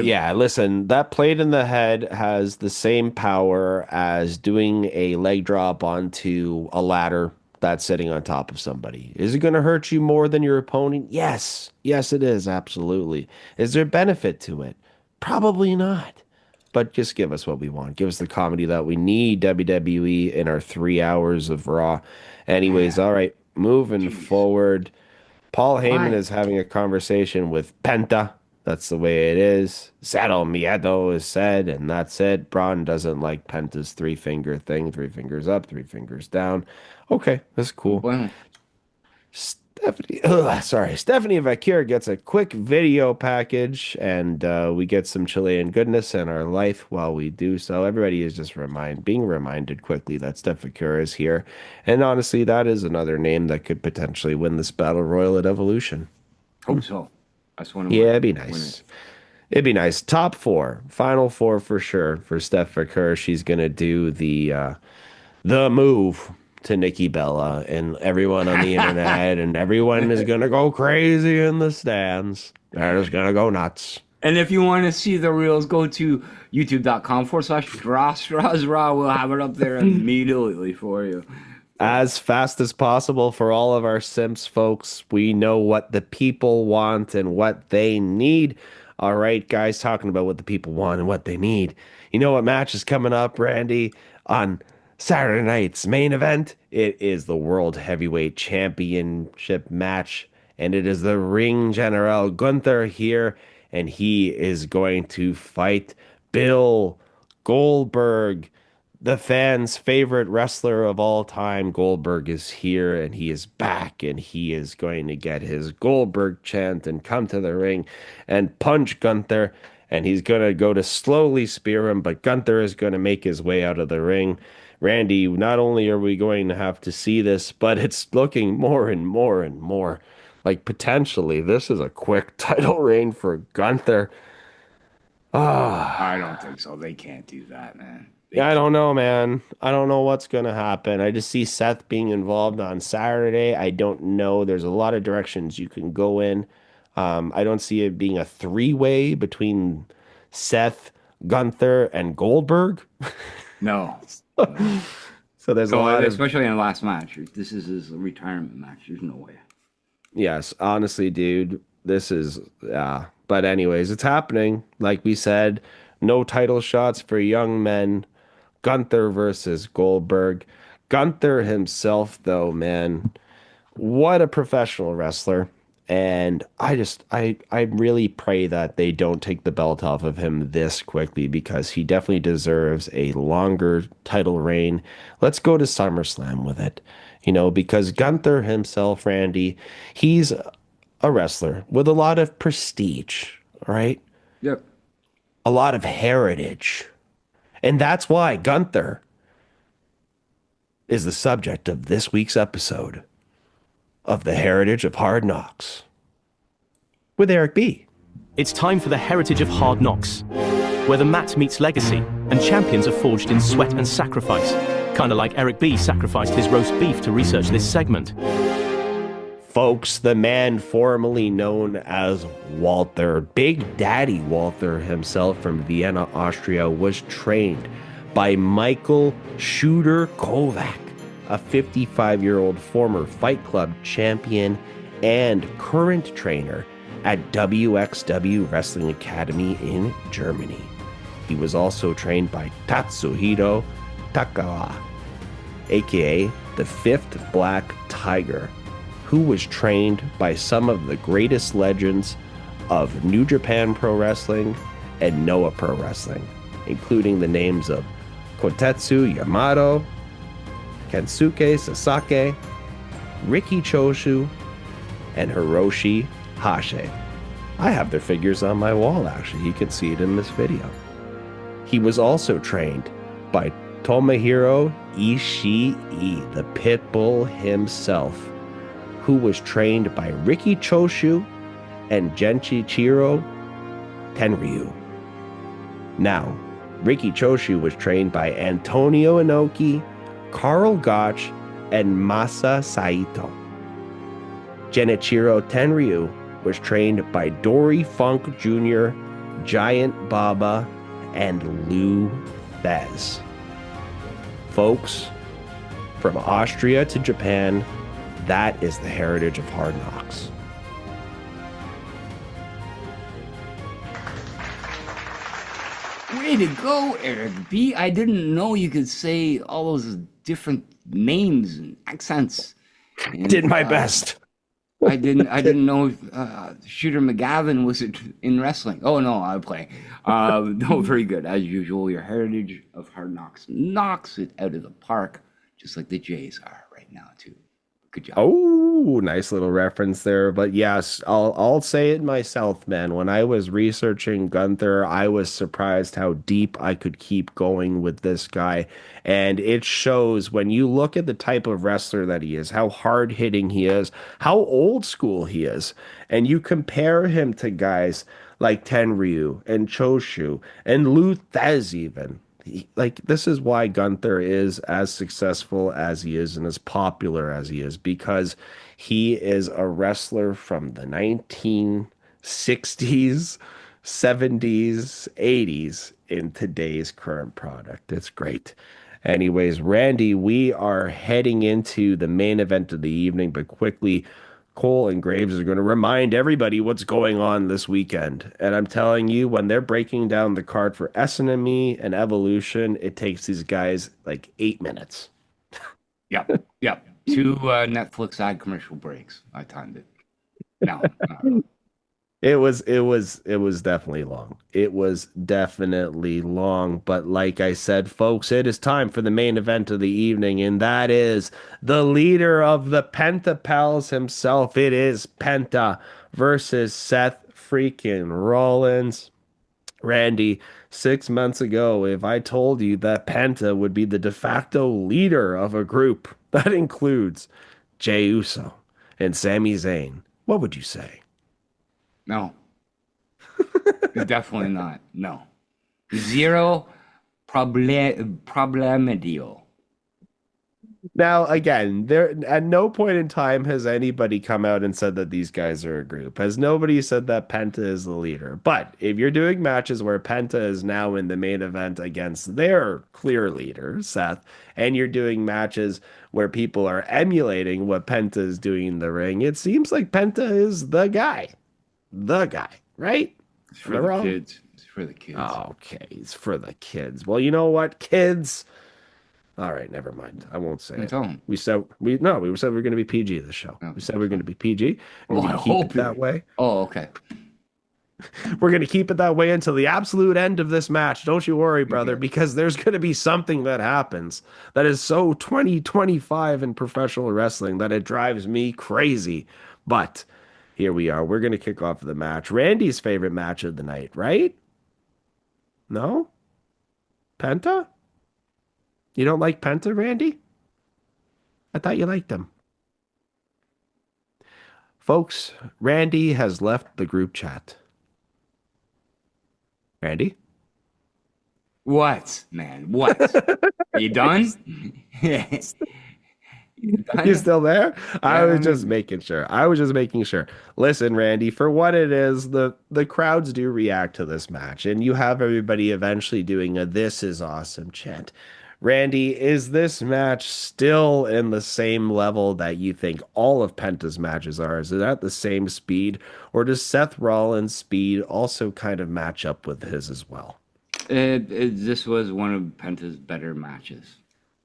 Yeah, listen, that plate in the head has the same power as doing a leg drop onto a ladder that's sitting on top of somebody. Is it going to hurt you more than your opponent? Yes. Yes, it is. Absolutely. Is there benefit to it? Probably not. But just give us what we want. Give us the comedy that we need, WWE, in our 3 hours of Raw. Anyways, all right. Moving forward, Paul Heyman is having a conversation with Penta. That's the way it is. Saddle Miedo is said, and that's it. Bron doesn't like Penta's 3-finger thing. 3 fingers up, 3 fingers down. Okay, that's cool. Bueno. Stephanie Vacura gets a quick video package, and we get some Chilean goodness in our life while we do so. Everybody is just being reminded quickly that Steph Vacura is here. And honestly, that is another name that could potentially win this Battle Royal at Evolution. Hope so. I just want to it'd be nice. It'd be nice. Top 4, final 4 for sure for Steph Vacura. She's going to do the move to Nikki Bella and everyone on the internet, and everyone is going to go crazy in the stands. They're just going to go nuts. And if you want to see the reels, go to youtube.com/STRAWS RAW. We'll have it up there immediately for you. As fast as possible for all of our Simps, folks. We know what the people want and what they need. All right, guys, talking about what the people want and what they need. You know what match is coming up, Randy, on Saturday night's main event? It is the World Heavyweight Championship match, and it is the Ring General Gunther here, and he is going to fight Bill Goldberg, the fans' favorite wrestler of all time. Goldberg is here, and he is back, and he is going to get his Goldberg chant and come to the ring and punch Gunther, and he's going to go to slowly spear him, but Gunther is going to make his way out of the ring. Randy, not only are we going to have to see this, but it's looking more and more and more like potentially this is a quick title reign for Gunther. I don't think so. They can't do that, man. I don't know, man. I don't know what's going to happen. I just see Seth being involved on Saturday. I don't know. There's a lot of directions you can go in. I don't see it being a 3-way between Seth, Gunther, and Goldberg. No. So there's a lot especially in the last match. This is his retirement match. There's no way. Yes, honestly, dude, this is but anyways, it's happening. Like we said, no title shots for young men. Gunther versus Goldberg. Gunther himself, though, man, what a professional wrestler. And I really pray that they don't take the belt off of him this quickly, because he definitely deserves a longer title reign. Let's go to SummerSlam with it, because Gunther himself, Randy, he's a wrestler with a lot of prestige, right? Yep. A lot of heritage. And that's why Gunther is the subject of this week's episode of the Heritage of Hard Knocks with Eric B. It's time for the Heritage of Hard Knocks, where the mat meets legacy and champions are forged in sweat and sacrifice. Kind of like Eric B sacrificed his roast beef to research this segment. Folks, the man formerly known as Walter, Big Daddy Walter himself from Vienna, Austria, was trained by Michael Shooter Kovac, a 55-year-old former Fight Club champion and current trainer at WXW Wrestling Academy in Germany. He was also trained by Tatsuhiro Takawa, aka the Fifth Black Tiger, who was trained by some of the greatest legends of New Japan Pro Wrestling and Noah Pro Wrestling, including the names of Kotetsu Yamato, Kensuke Sasaki, Riki Choshu, and Hiroshi Hashe. I have their figures on my wall, actually. You can see it in this video. He was also trained by Tomohiro Ishii, the Pitbull himself, who was trained by Riki Choshu and Genichiro Tenryu. Now, Riki Choshu was trained by Antonio Inoki, Karl Gotch, and Masa Saito. Genichiro Tenryu was trained by Dory Funk Jr., Giant Baba, and Lou Thez. Folks, from Austria to Japan, that is the heritage of Hard Knocks. Way to go, Eric B. I didn't know you could say all those different names and accents. And, Did my best. I didn't know if, Shooter McGavin was in wrestling. Oh no, I'm playing. No, very good as usual. Your heritage of Hard Knocks knocks it out of the park, just like the Jays are right now too. Good job. Oh, nice little reference there. But yes, I'll say it myself, man. When I was researching Gunther, I was surprised how deep I could keep going with this guy. And it shows when you look at the type of wrestler that he is, how hard hitting he is, how old school he is. And you compare him to guys like Tenryu and Choshu and Lou Thez even. This is why Gunther is as successful as he is and as popular as he is, because he is a wrestler from the 1960s, 70s, 80s in today's current product. It's great. Anyways, Randy, we are heading into the main event of the evening, but quickly, Cole and Graves are going to remind everybody what's going on this weekend. And I'm telling you, when they're breaking down the card for S&ME and Evolution, it takes these guys like 8 minutes. Yep. 2 Netflix ad commercial breaks. I timed it. No. It was definitely long. It was definitely long. But like I said, folks, it is time for the main event of the evening, and that is the leader of the Penta Pals himself. It is Penta versus Seth freaking Rollins. Randy, 6 months ago, if I told you that Penta would be the de facto leader of a group that includes Jey Uso and Sami Zayn, what would you say? No. Definitely not. No. Zero problemadio. Now, again, there at no point in time has anybody come out and said that these guys are a group. Has nobody said that Penta is the leader? But if you're doing matches where Penta is now in the main event against their clear leader, Seth, and you're doing matches where people are emulating what Penta is doing in the ring, it seems like Penta is the guy. The guy, right? It's for the kids. It's for the kids. Oh, okay, it's for the kids. Well, you know what, kids? All right, never mind. I won't say it. We said we said we were going to be PG this show. We said we are going to be PG. And we're going to keep it that way. Oh, okay. We're going to keep it that way until the absolute end of this match. Don't you worry, brother, because there's going to be something that happens that is so 2025 in professional wrestling that it drives me crazy. But here we are. We're going to kick off the match. Randy's favorite match of the night, right? No? Penta? You don't like Penta, Randy? I thought you liked him. Folks, Randy has left the group chat. Randy? What, man? What? Are you done? You still there? I was just making sure. I was just making sure. Listen, Randy, for what it is, the crowds do react to this match, and you have everybody eventually doing a "This is awesome" chant. Randy, is this match still in the same level that you think all of Penta's matches are? Is it at the same speed, or does Seth Rollins' speed also kind of match up with his as well? This was one of Penta's better matches.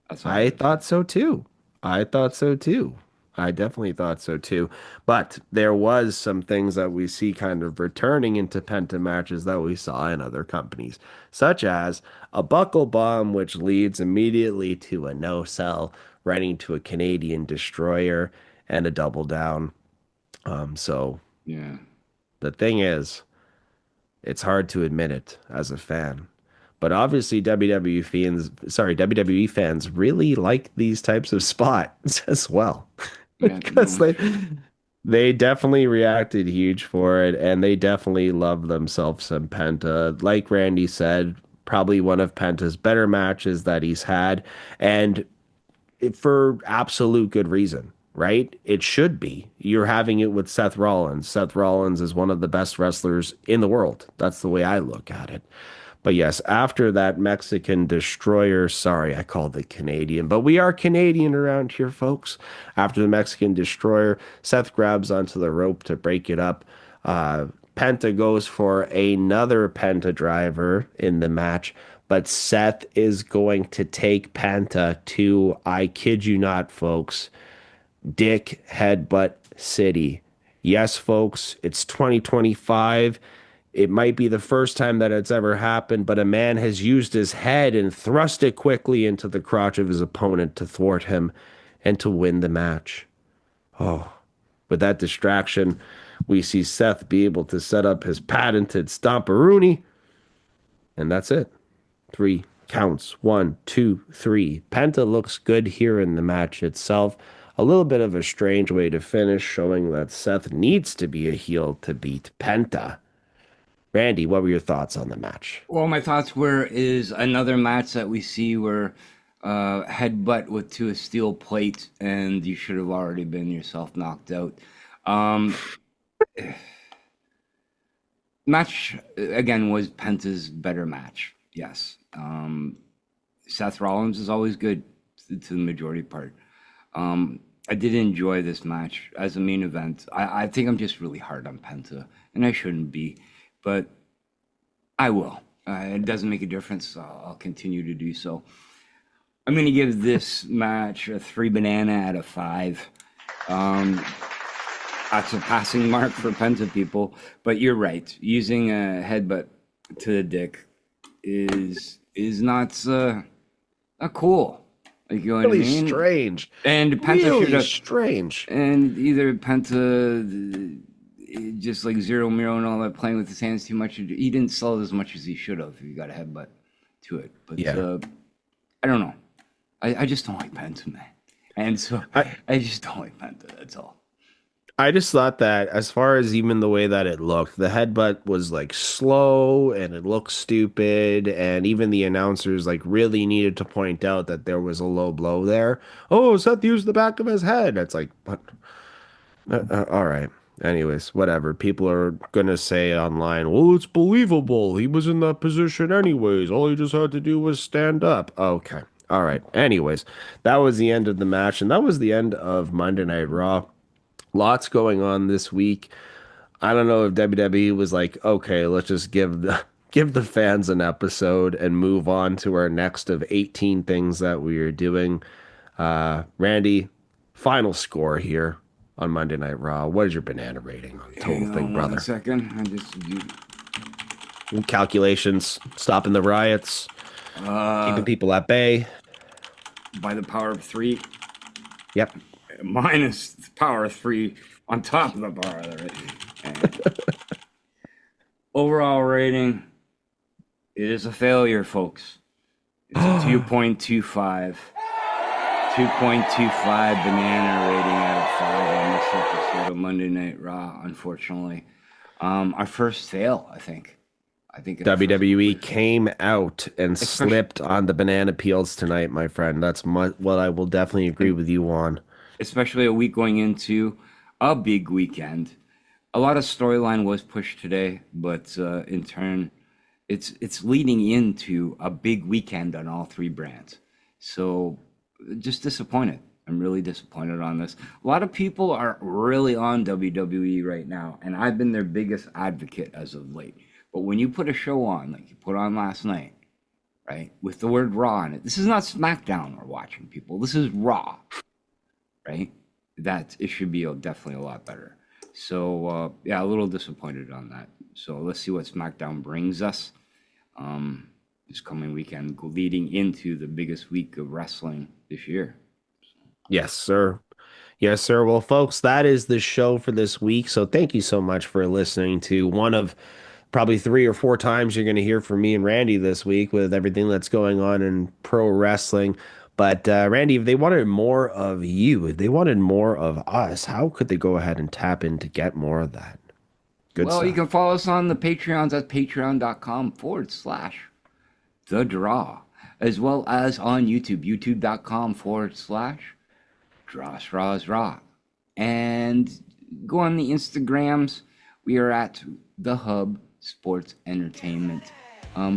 That's all I thought so too. I thought so too. I definitely thought so too. But there was some things that we see kind of returning into Penta matches that we saw in other companies, such as a buckle bomb, which leads immediately to a no sell, running to a Canadian destroyer and a double down. So Yeah. the thing is, it's hard to admit it as a fan. But obviously WWE fans really like these types of spots as well. Yeah, Because they definitely reacted huge for it, and they definitely love themselves some Penta. Like Randy said, probably one of Penta's better matches that he's had, and for absolute good reason, right? It should be. You're having it with Seth Rollins. Seth Rollins is one of the best wrestlers in the world. That's the way I look at it. But yes, after that Mexican destroyer, sorry, I called it Canadian, but we are Canadian around here, folks. After the Mexican destroyer, Seth grabs onto the rope to break it up. Penta goes for another Penta driver in the match, but Seth is going to take Penta to, I kid you not, folks, Dick Headbutt City. Yes, folks, it's 2025. It might be the first time that it's ever happened, but a man has used his head and thrust it quickly into the crotch of his opponent to thwart him and to win the match. Oh, with that distraction, we see Seth be able to set up his patented Stomperoonie, and that's it. 3 counts. 1, 2, 3. Penta looks good here in the match itself. A little bit of a strange way to finish, showing that Seth needs to be a heel to beat Penta. Randy, what were your thoughts on the match? Well, my thoughts were is another match that we see where headbutt to a steel plate, and you should have already been yourself knocked out. Match again was Penta's better match. Yes, Seth Rollins is always good to the majority part. I did enjoy this match as a main event. I think I'm just really hard on Penta, and I shouldn't be. But I will. It doesn't make a difference. I'll continue to do so. I'm going to give this match a 3 banana out of 5. That's a passing mark for Penta people. But you're right. Using a headbutt to the dick is not cool. Like, you know what I mean? Strange. And Penta really strange. And either Penta just like Zero Miro and all that, playing with his hands too much. He didn't sell it as much as he should have. He got a headbutt to it. But yeah. I don't know. I just don't like Penta, man. And so I just don't like Penta. That's all. I just thought that as far as even the way that it looked, the headbutt was like slow and it looked stupid. And even the announcers like really needed to point out that there was a low blow there. Oh, Seth used the back of his head. It's like, what? All right. Anyways, whatever. People are going to say online, well, it's believable. He was in that position anyways. All he just had to do was stand up. Okay. All right. Anyways, that was the end of the match. And that was the end of Monday Night Raw. Lots going on this week. I don't know if WWE was like, okay, let's just give the fans an episode and move on to our next of 18 things that we are doing. Randy, final score here on Monday Night Raw. What is your banana rating on the total thing, brother? 1 second. I just do calculations, stopping the riots, keeping people at bay. By the power of 3. Yep. Minus the power of 3 on top of the power of the rating. Overall rating, it is a failure, folks. It's a 2.25. 2.25 banana rating out of 5 on this episode of Monday Night Raw, unfortunately. Our first fail, I think. I think WWE came out and slipped on the banana peels tonight, my friend. That's what I will definitely agree with you on. Especially a week going into a big weekend. A lot of storyline was pushed today, but in turn, it's leading into a big weekend on all three brands. So just disappointed. I'm really disappointed on this. A lot of people are really on WWE right now, and I've been their biggest advocate as of late. But when you put a show on, like you put on last night, right, with the word Raw in it, this is not SmackDown we're watching, people. This is Raw, right? That it should be definitely a lot better. So, yeah, a little disappointed on that. So let's see what SmackDown brings us this coming weekend, leading into the biggest week of wrestling this year. Yes, sir. Yes, sir. Well, folks, that is the show for this week. So thank you so much for listening to one of probably 3 or 4 times you're going to hear from me and Randy this week with everything that's going on in pro wrestling. But Randy, if they wanted more of you, if they wanted more of us, how could they go ahead and tap in to get more of that? Good Well, stuff. you can follow us on the Patreons at patreon.com/The Draw, as well as on YouTube, youtube.com/STRAWS. And go on the Instagrams. We are at The Hub Sports Entertainment.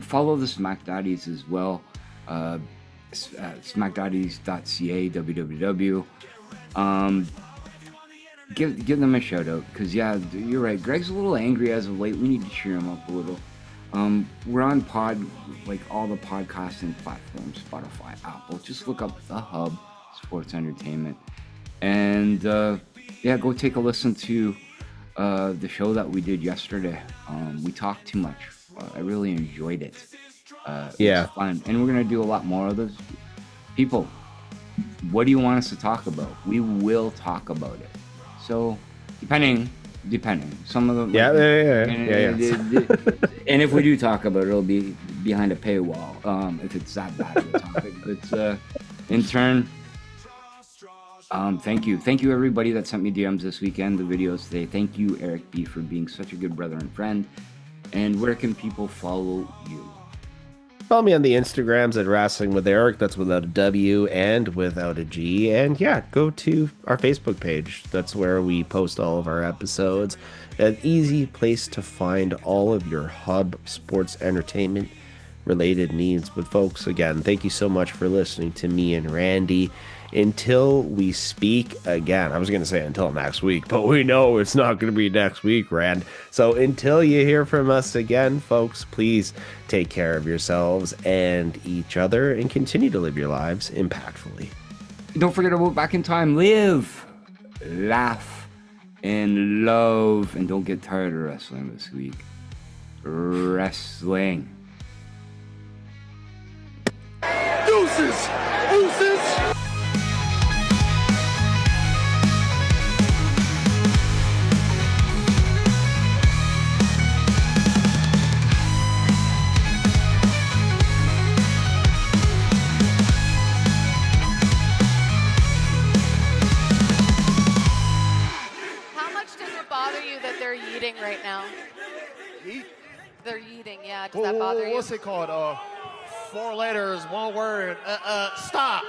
Follow the Smack Daddies as well. SmackDaddies.ca, www. Give them a shout out, because yeah, you're right. Greg's a little angry as of late. We need to cheer him up a little. We're on all the podcasting platforms, Spotify, Apple. Just look up The Hub Sports Entertainment, and yeah, go take a listen to the show that we did yesterday. We talked too much. I really enjoyed it. Yeah, it was fun, and we're gonna do a lot more of those. People, what do you want us to talk about? We will talk about it. So, depending, some of them. Yeah. And if we do talk about it, it'll be behind a paywall. If it's that bad of a topic, but in turn, thank you everybody that sent me DMs this weekend, the videos today. Thank you, Eric B, for being such a good brother and friend. And where can people follow you? Follow me on the Instagrams at Wrestling with Eric. That's without a W and without a G. And yeah, go to our Facebook page. That's where we post all of our episodes. An easy place to find all of your Hub Sports Entertainment related needs. But folks, again, thank you so much for listening to me and Randy. Until we speak again. I was going to say until next week, but we know it's not going to be next week, Rand. So until you hear from us again, folks, please take care of yourselves and each other and continue to live your lives impactfully. Don't forget about Back in Time. Live, laugh, and love. And don't get tired of wrestling this week. Wrestling. Deuces! right now? They're eating, yeah. Does that bother you? What's it called? 4 letters, 1 word. Stop.